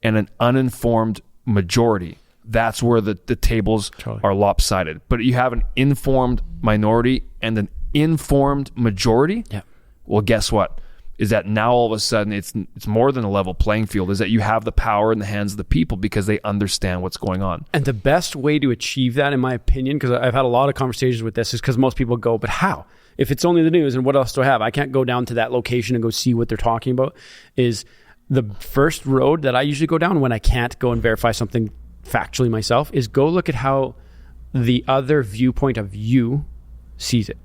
and an uninformed majority, that's where the tables are lopsided. But you have an informed minority and an informed majority. Yeah. Well, guess what? Is that now all of a sudden it's more than a level playing field, is that you have the power in the hands of the people because they understand what's going on. And the best way to achieve that, in my opinion, because I've had a lot of conversations with this, is because most people go, but how? If it's only the news, and what else do I have? I can't go down to that location and go see what they're talking about. Is the first road that I usually go down when I can't go and verify something factually myself is go look at how the other viewpoint of you sees it.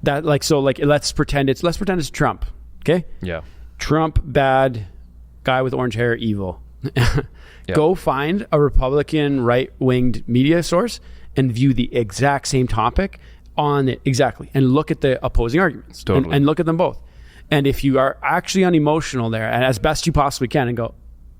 That, like, so, like, let's pretend it's Trump. Okay? Yeah. Trump, bad, guy with orange hair, evil. Go find a Republican right-winged media source and view the exact same topic on it exactly, and look at the opposing arguments. Totally. And look at them both. And if you are actually unemotional there, and as best you possibly can, and go,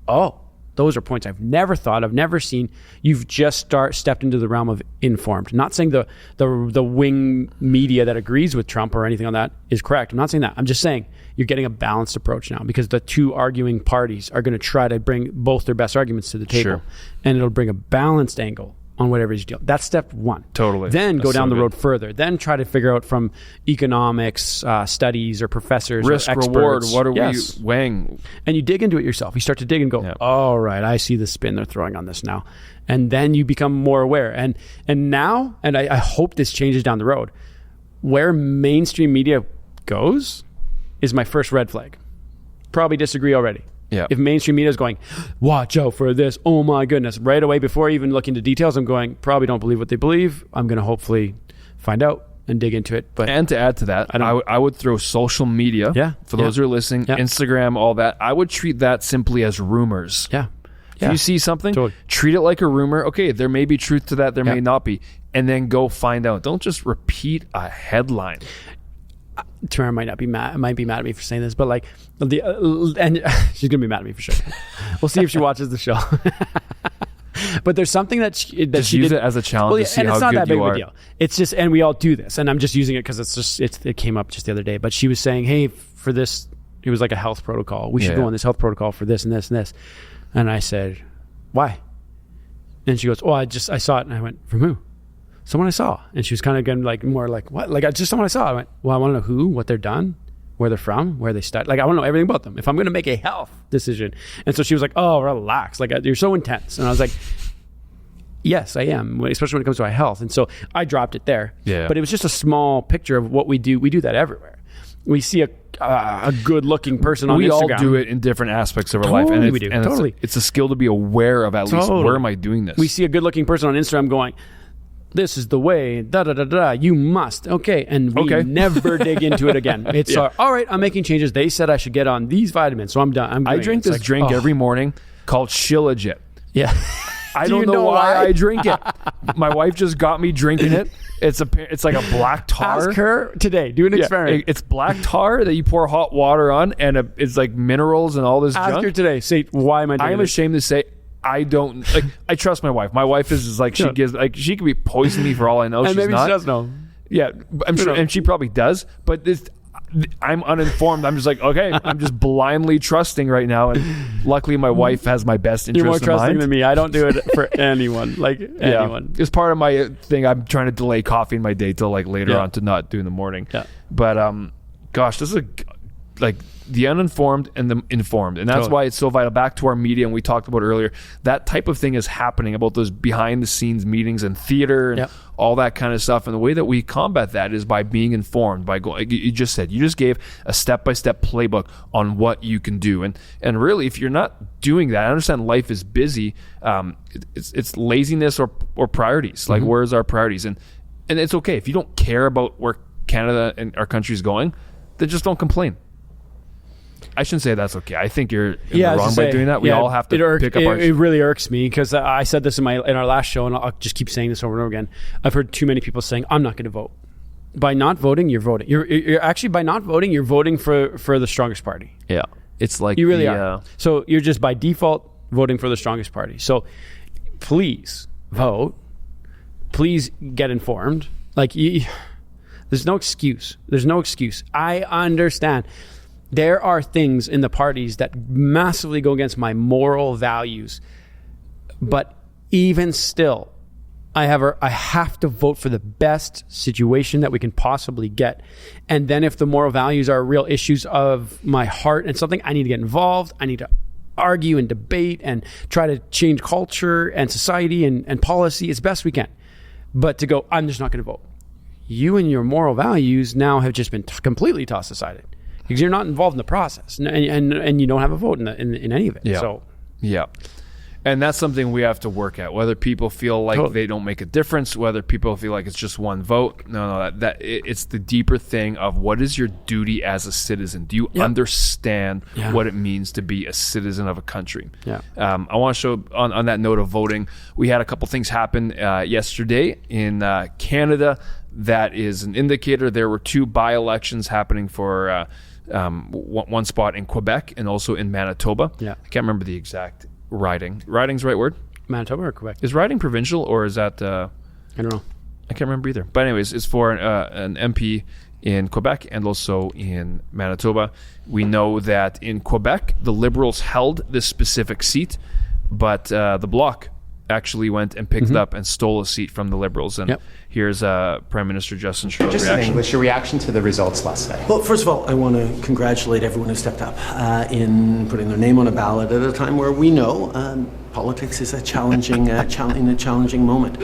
oh, those are points I've never thought of, never seen. You've just stepped into the realm of informed. Not saying the wing media that agrees with Trump or anything on that is correct. I'm not saying that. I'm just saying you're getting a balanced approach now, because the two arguing parties are going to try to bring both their best arguments to the table. Sure. And it'll bring a balanced angle on whatever is deal. That's step one. Totally. Then go That's down so the good. road further. Then try to figure out from economics, studies, or professors, Risk, or experts. reward, what are Yes. we weighing? And you dig into it yourself. You start to dig and go, all right, I see the spin they're throwing on this now. And then you become more aware. And now, and I hope this changes down the road, where mainstream media goes is my first red flag. Probably disagree already. Yeah. If mainstream media is going, watch out for this, oh my goodness, right away, before I even look into details, I'm going, probably don't believe what they believe. I'm going to hopefully find out and dig into it. But And to add to that, I would throw social media, for those who are listening, Instagram, all that. I would treat that simply as rumors. Yeah. If you see something, treat it like a rumor. Okay, there may be truth to that, there may not be. And then go find out. Don't just repeat a headline. Tamara might be mad at me for saying this, but like and she's gonna be mad at me for sure. We'll see if she watches the show. But there's something that she use did, it as a challenge to see how good you are. Deal. It's just, and we all do this, and I'm just using it because it came up just the other day. But she was saying, hey, for this, it was like a health protocol. We should go on this health protocol for this and this and this. And I said, why? And she goes, oh, I saw it, and I went, from who? Someone I saw. And she was kind of getting like more like, what? Like, just someone I saw. I went, well, I want to know who, what they're done, where they're from, where they studied. Like, I want to know everything about them if I'm going to make a health decision. And so she was like, oh, relax. Like, you're so intense. And I was like, yes, I am, especially when it comes to our health. And so I dropped it there. Yeah. But it was just a small picture of what we do. We do that everywhere. We see a good-looking person on Instagram. We all do it in different aspects of our life. And we do. And Totally. It's a skill to be aware of, at least, where am I doing this? We see a good-looking person on Instagram going, this is the way, da-da-da-da, you must. Okay. And we never dig into it again. It's all right, I'm making changes. They said I should get on these vitamins, so I'm done. I drink this drink every morning called Shilajit. Yeah. I don't know why I drink it. My wife just got me drinking it. It's like a black tar. Ask her today. Do an experiment. It's black tar that you pour hot water on, and it's like minerals and all this junk. Ask her today. Say, why am I doing I am ashamed to say, I don't like. I trust my wife. My wife is like, she gives, like, she could be poisoning me for all I know. And she's maybe not. she does know. Yeah, I'm sure, and she probably does. But I'm uninformed. I'm just like, okay, I'm just blindly trusting right now. And luckily, my wife has my best interest You're more in trusting mind. than me. I don't do it for anyone. Like anyone. It's part of my thing. I'm trying to delay coffee in my day till like later on to not do in the morning. Yeah. But gosh, this is like the uninformed and the informed, and that's why it's so vital. Back to our media, and we talked about earlier, that type of thing is happening about those behind the scenes meetings and theater and all that kind of stuff. And the way that we combat that is by being informed, by going. You just gave a step-by-step playbook on what you can do, and really, if you're not doing that, I understand life is busy. It's laziness or priorities. Like, where's our priorities? And it's okay if you don't care about where Canada and our country is going, then just don't complain. I shouldn't say that's okay. I think you're in the wrong by doing that. We all have to pick up our... It really irks me because I said this in our last show, and I'll just keep saying this over and over again. I've heard too many people saying, I'm not going to vote. By not voting, you're voting. You're actually, by not voting, you're voting for the strongest party. Yeah. It's like... You really are. So you're just by default voting for the strongest party. So please vote. Please get informed. Like, there's no excuse. There's no excuse. I understand. There are things in the parties that massively go against my moral values. But even still, I have to vote for the best situation that we can possibly get. And then if the moral values are real issues of my heart and something, I need to get involved. I need to argue and debate and try to change culture and society and policy as best we can. But to go, I'm just not going to vote. You and your moral values now have just been completely tossed aside. Because you're not involved in the process, and you don't have a vote in any of it. Yeah. So, yeah, and that's something we have to work at. Whether people feel like they don't make a difference, whether people feel like it's just one vote. No, it's the deeper thing of what is your duty as a citizen. Do you understand what it means to be a citizen of a country? Yeah. I want to show on that note of voting. We had a couple things happen yesterday in Canada. That is an indicator. There were 2 by-elections happening for one spot in Quebec and also in Manitoba. Yeah. I can't remember the exact riding. Riding's the right word? Manitoba or Quebec? Is riding provincial or is that... I don't know. I can't remember either. But anyways, it's for an MP in Quebec and also in Manitoba. We know that in Quebec, the Liberals held this specific seat, but the Bloc actually went and picked up and stole a seat from the Liberals. And here's Prime Minister Justin Trudeau's Just reaction. in English, your reaction to the results last night. Well, first of all, I want to congratulate everyone who stepped up in putting their name on a ballot at a time where we know politics is a challenging moment.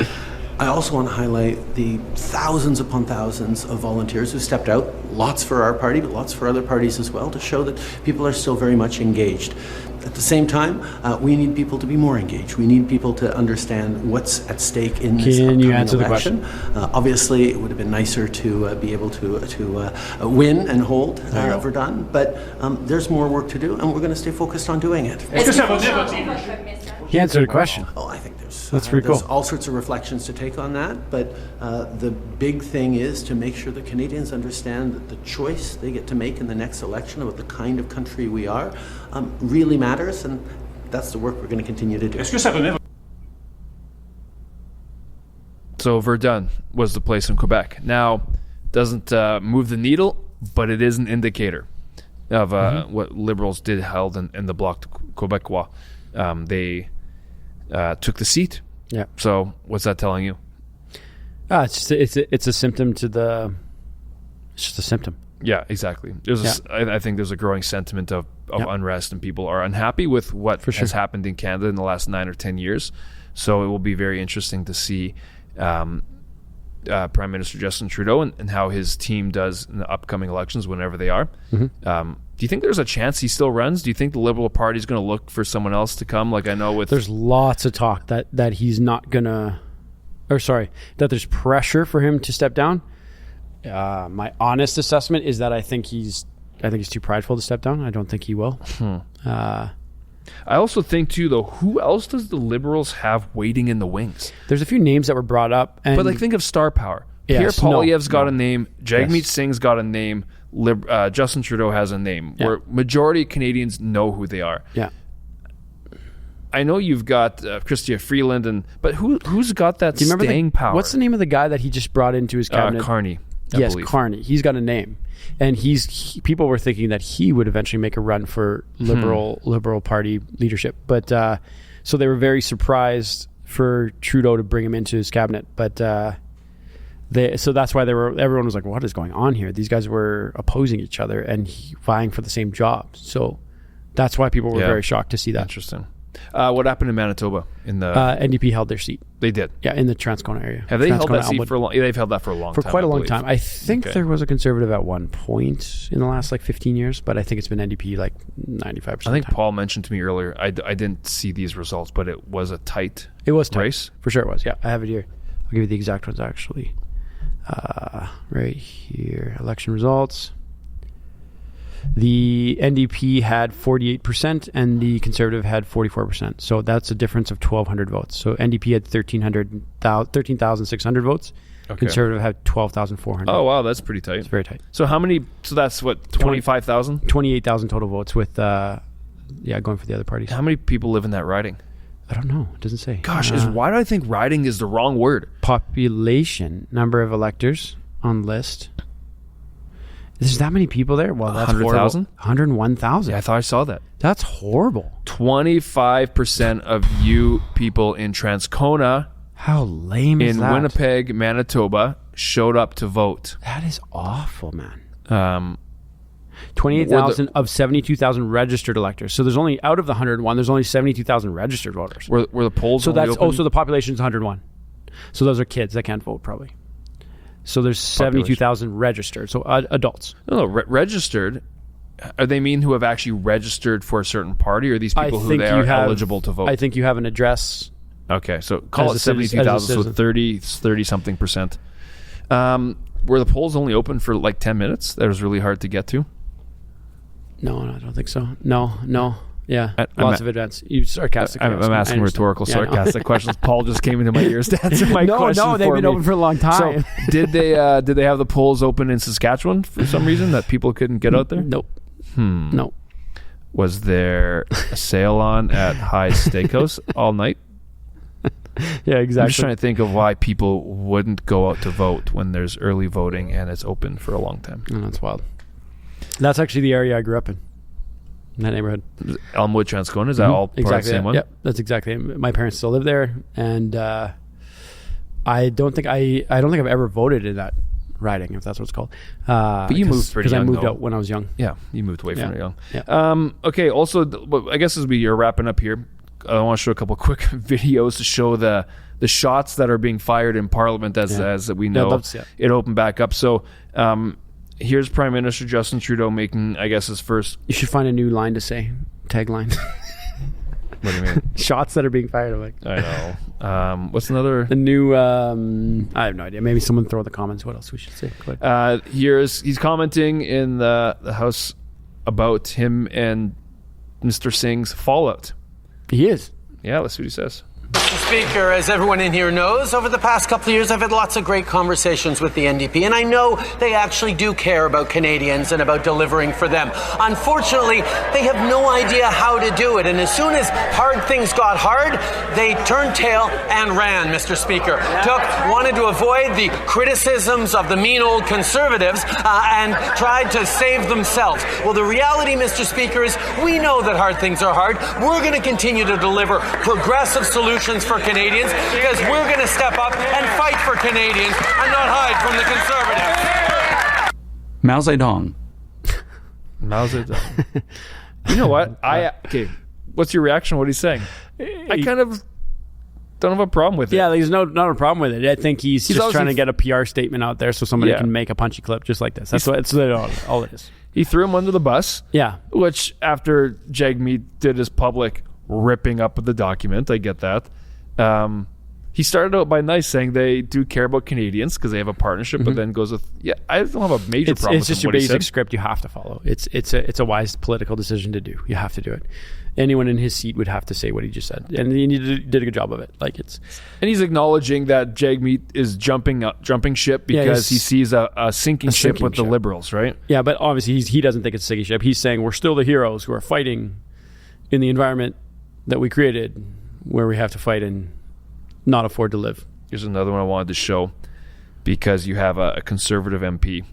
I also want to highlight the thousands upon thousands of volunteers who stepped out, lots for our party, but lots for other parties as well, to show that people are still very much engaged. At the same time, we need people to be more engaged. We need people to understand what's at stake in this upcoming you answer election. the question? Obviously, it would have been nicer to be able to win and hold Verdun, but there's more work to do, and we're going to stay focused on doing it. He answered a question. Oh, I think there's pretty cool. all sorts of reflections to take on that, but the big thing is to make sure that Canadians understand that the choice they get to make in the next election about the kind of country we are really matters, and that's the work we're going to continue to do. So Verdun was the place in Quebec. Now, doesn't move the needle, but it is an indicator of what Liberals did held in the Bloc Québécois. They took the seat. Yeah. So what's that telling you? It's a symptom to the... It's just a symptom. Yeah, exactly. I think there's a growing sentiment of unrest, and people are unhappy with what has happened in Canada in the last 9 or 10 years. So it will be very interesting to see Prime Minister Justin Trudeau and how his team does in the upcoming elections, whenever they are. Do you think there's a chance he still runs? Do you think the Liberal Party is going to look for someone else to come? Like I know with... There's lots of talk that he's not going to... that there's pressure for him to step down. My honest assessment is that I think he's too prideful to step down. I don't think he will. I also think too, though, who else does the Liberals have waiting in the wings? There's a few names that were brought up, but think of star power. Pierre Poilievre's got a name. Jagmeet Singh's got a name. Justin Trudeau has a name. Where majority of Canadians know who they are. Yeah. I know you've got Chrystia Freeland, but who's got that staying power? What's the name of the guy that he just brought into his cabinet? Carney. Yes, believe. Carney. He's got a name, and people were thinking that he would eventually make a run for Liberal Party leadership. But so they were very surprised for Trudeau to bring him into his cabinet. But so that's why everyone was like, "What is going on here?" These guys were opposing each other and vying for the same job. So that's why people were very shocked to see that. Interesting. What happened in Manitoba? In the NDP held their seat. They did. Yeah, in the Transcona area. Have they held that Elmwood. seat for a long? They've held that for a long time. For quite a long believe. time. I think there was a Conservative at one point in the last 15 years, but I think it's been NDP 95%. I think Paul mentioned to me earlier. I didn't see these results, but it was a tight. It was tight. Race. For sure, it was. Yeah, I have it here. I'll give you the exact ones actually. Right here, election results. The NDP had 48% and the Conservative had 44%. So that's a difference of 1,200 votes. So NDP had 13,600 votes. Okay. Conservative had 12,400. Oh, wow. That's pretty tight. It's very tight. So how many? So that's what, 25,000? 28,000 total votes with, going for the other parties. How many people live in that riding? I don't know. It doesn't say. Gosh, why do I think riding is the wrong word? Population, number of electors on list. There's that many people there? Well, that's 100,000? 101,000. Yeah, I thought I saw that. That's horrible. 25% of you people in Transcona, how lame is that? In Winnipeg, Manitoba, showed up to vote. That is awful, man. 28,000 of 72,000 registered electors. So there's only, out of the 101, there's only 72,000 registered voters. Were the polls so only that's open? So the population is 101. So those are kids that can't vote probably. So there's 72,000 registered. So adults. No, registered. Are they mean who have actually registered for a certain party, or are these people who they are eligible to vote? I think you have an address. Okay, so call it 72,000, so 30-something percent. Were the polls only open for 10 minutes? That was really hard to get to? No, I don't think so. No. Yeah, lots of advance. You sarcastic. I'm asking rhetorical, sarcastic questions. Paul just came into my ears to answer my question. No, they've been open for a long time. So did they have the polls open in Saskatchewan for some reason that people couldn't get out there? Nope. Nope. Was there a sale on at High Steakhouse all night? Yeah, exactly. I'm just trying to think of why people wouldn't go out to vote when there's early voting and it's open for a long time. Oh, that's wild. That's actually the area I grew up in that neighborhood. Elmwood, Transcona, is that all part of the same one? Yep, that's exactly it. My parents still live there, and I don't think I've ever voted in that riding, if that's what it's called. But you moved pretty young, because I moved out when I was young. Yeah, you moved away from it young. Yeah. Okay, also, I guess as we are wrapping up here, I want to show a couple quick videos to show the shots that are being fired in Parliament as we know. It opened back up. So here's Prime Minister Justin Trudeau making, I guess, his first... You should find a new line to say. Tagline. What do you mean? Shots that are being fired. I'm like, I know. What's another... The new... I have no idea. Maybe someone throw in the comments what else we should say. He's commenting in the House about him and Mr. Singh's fallout. He is. Yeah, let's see what he says. Mr. Speaker, as everyone in here knows, over the past couple of years, I've had lots of great conversations with the NDP, and I know they actually do care about Canadians and about delivering for them. Unfortunately, they have no idea how to do it, and as soon as hard things got hard, they turned tail and ran, Mr. Speaker. Wanted to avoid the criticisms of the mean old Conservatives and tried to save themselves. Well, the reality, Mr. Speaker, is we know that hard things are hard. We're going to continue to deliver progressive solutions for Canadians because we're going to step up and fight for Canadians and not hide from the Conservatives. Mao Zedong. Mao Zedong. You know what? Okay. What's your reaction to what he's saying? I kind of don't have a problem with it. Yeah, there's not a problem with it. I think he's just trying to get a PR statement out there so somebody can make a punchy clip just like this. That's all it is. He threw him under the bus. Yeah. Which, after Jagmeet did his public ripping up the document, I get that. He started out by saying they do care about Canadians because they have a partnership, but then goes with, I don't have a major problem with it's just your basic script you have to follow. It's a wise political decision to do. You have to do it. Anyone in his seat would have to say what he just said, and he did a good job of it. And he's acknowledging that Jagmeet is jumping ship because he sees a sinking ship with the Liberals, right? Yeah, but obviously he doesn't think it's a sinking ship. He's saying we're still the heroes who are fighting in the environment that we created, where we have to fight and not afford to live. Here's another one I wanted to show. because you have a conservative MP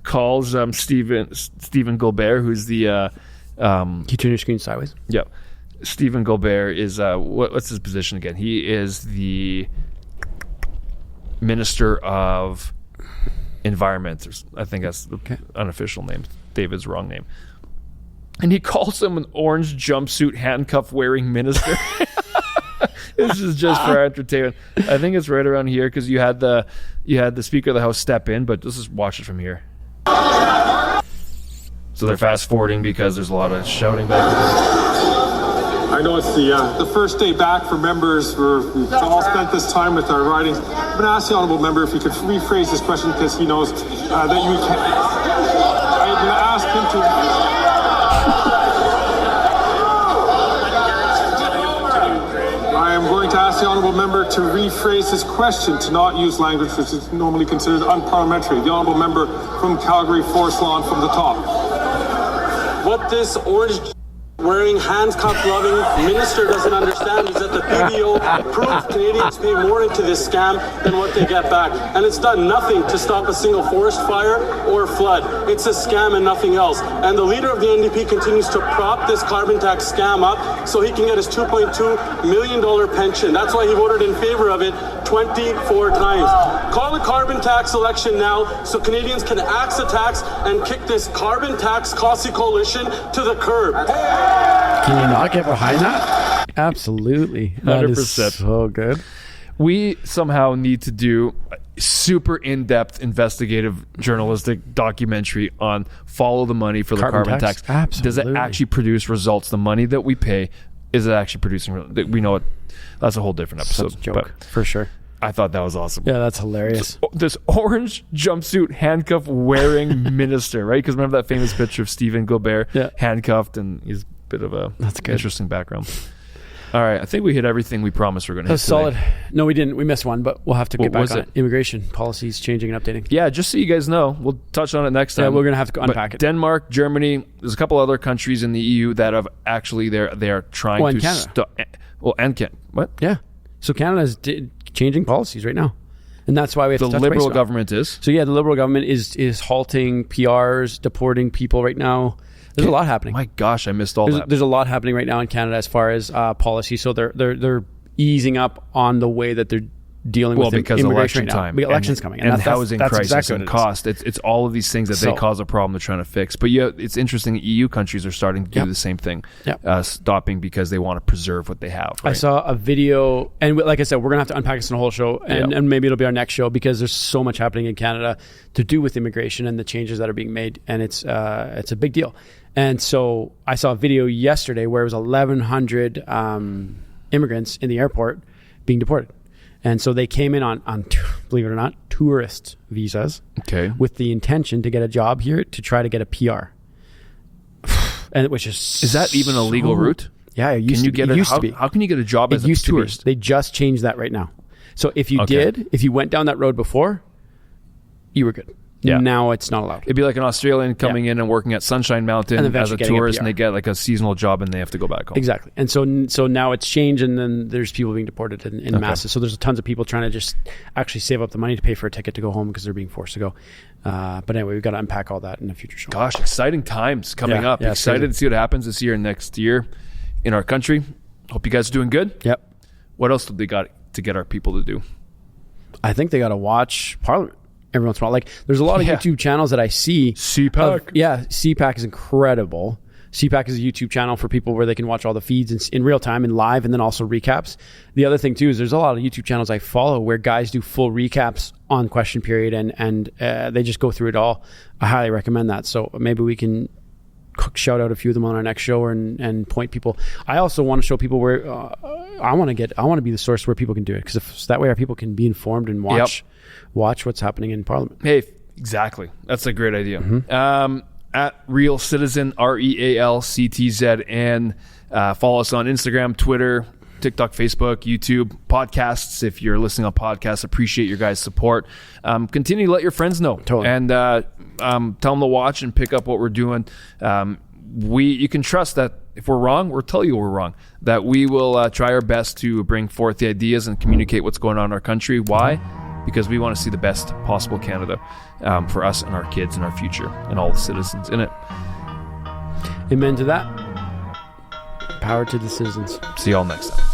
calls Stephen Gilbert, who's the Can you turn your screen sideways? Yeah. Stephen Gilbert is what's his position again? He is the Minister of Environment. I think that's the unofficial name. David's wrong name. And he calls him an orange jumpsuit handcuff wearing minister. This is just for our entertainment. I think it's right around here because you had the Speaker of the House step in, but let's just watch it from here. So they're fast forwarding because there's a lot of shouting back and forth. I know it's the first day back for members. We've all spent this time with our ridings. I'm going to ask the honourable member if he could rephrase this question because he knows that you can. I'm going to ask him to. I am going to ask the honourable member to rephrase his question, to not use language which is normally considered unparliamentary. The honourable member from Calgary, Forest Lawn, from the top. What this orange wearing handcuff loving minister doesn't understand is that the PBO proves Canadians pay more into this scam than what they get back. And it's done nothing to stop a single forest fire or flood. It's a scam and nothing else. And the leader of the NDP continues to prop this carbon tax scam up so he can get his $2.2 million pension. That's why he voted in favor of it 24 times. Call a carbon tax election now so Canadians can axe the tax and kick this carbon tax costly coalition to the curb. Can you not get behind that? Absolutely. 100%. That is so good. We somehow need to do a super in-depth investigative journalistic documentary on follow the money for the carbon tax. Absolutely. Does it actually produce results? The money that we pay, is it actually producing? We know it. That's a whole different episode. Such a joke, for sure. I thought that was awesome. Yeah, that's hilarious. This orange jumpsuit handcuff wearing minister, right? Because remember that famous picture of Stephen Gilbert handcuffed, and he's a bit of a interesting background. All right, I think we hit everything we promised we're going to hit. That's solid. No, we didn't. We missed one, but we'll have to get back on it. Immigration policies changing and updating. Yeah, just so you guys know, we'll touch on it next time. Yeah, we're going to have to unpack it. Denmark, Germany, there's a couple other countries in the EU that have actually they are trying to stop. And Canada. What? Yeah. So Canada's changing policies right now. And that's why we have to touch base on it. The Liberal government is? So yeah, the Liberal government is halting PRs, deporting people right now. There's a lot happening. My gosh, I missed all that. There's a lot happening right now in Canada as far as policy. So they're easing up on the way that they're dealing with because immigration election time. Election's coming. And housing crisis and cost. It's all of these things that they cause a problem they're trying to fix. But yeah, it's interesting. EU countries are starting to do the same thing. Stopping because they want to preserve what they have. Right? I saw a video, and like I said, we're going to have to unpack this in a whole show, and maybe it'll be our next show because there's so much happening in Canada to do with immigration and the changes that are being made, and it's a big deal. And so I saw a video yesterday where it was 1,100 immigrants in the airport being deported. And so they came in on believe it or not, tourist visas with the intention to get a job here to try to get a PR. And which is that even a legal route? Yeah, it used to be. How can you get a job as a tourist? They just changed that right now. So if you went down that road before, you were good. Yeah. Now it's not allowed. It'd be like an Australian coming in and working at Sunshine Mountain as a tourist, and they get like a seasonal job and they have to go back home. Exactly. And so now it's changed, and then there's people being deported in masses. So there's tons of people trying to just actually save up the money to pay for a ticket to go home because they're being forced to go. But anyway, we've got to unpack all that in a future show. Gosh, exciting times coming up. Yeah, excited to see what happens this year and next year in our country. Hope you guys are doing good. Yep. What else do they got to get our people to do? I think they got to watch Parliament every once in a while. Like, there's a lot of YouTube channels that I see. CPAC. CPAC is incredible. CPAC is a YouTube channel for people where they can watch all the feeds in real time and live, and then also recaps. The other thing too is there's a lot of YouTube channels I follow where guys do full recaps on question period, and they just go through it all. I highly recommend that. So maybe we can shout out a few of them on our next show and point people. I also want to show people where I want to be the source where people can do it, because that way our people can be informed and watch what's happening in Parliament. Hey, exactly. That's a great idea. Mm-hmm. At Real Citizen, REALCTZ, and follow us on Instagram, Twitter, TikTok, Facebook, YouTube, podcasts. If you're listening on podcasts, appreciate your guys' support. Continue to let your friends know. Totally. And tell them to watch and pick up what we're doing. you can trust that if we're wrong, we'll tell you we're wrong. That we will try our best to bring forth the ideas and communicate what's going on in our country. Why? Because we want to see the best possible Canada for us and our kids and our future and all the citizens in it. Amen to that. Power to the citizens. See y'all next time.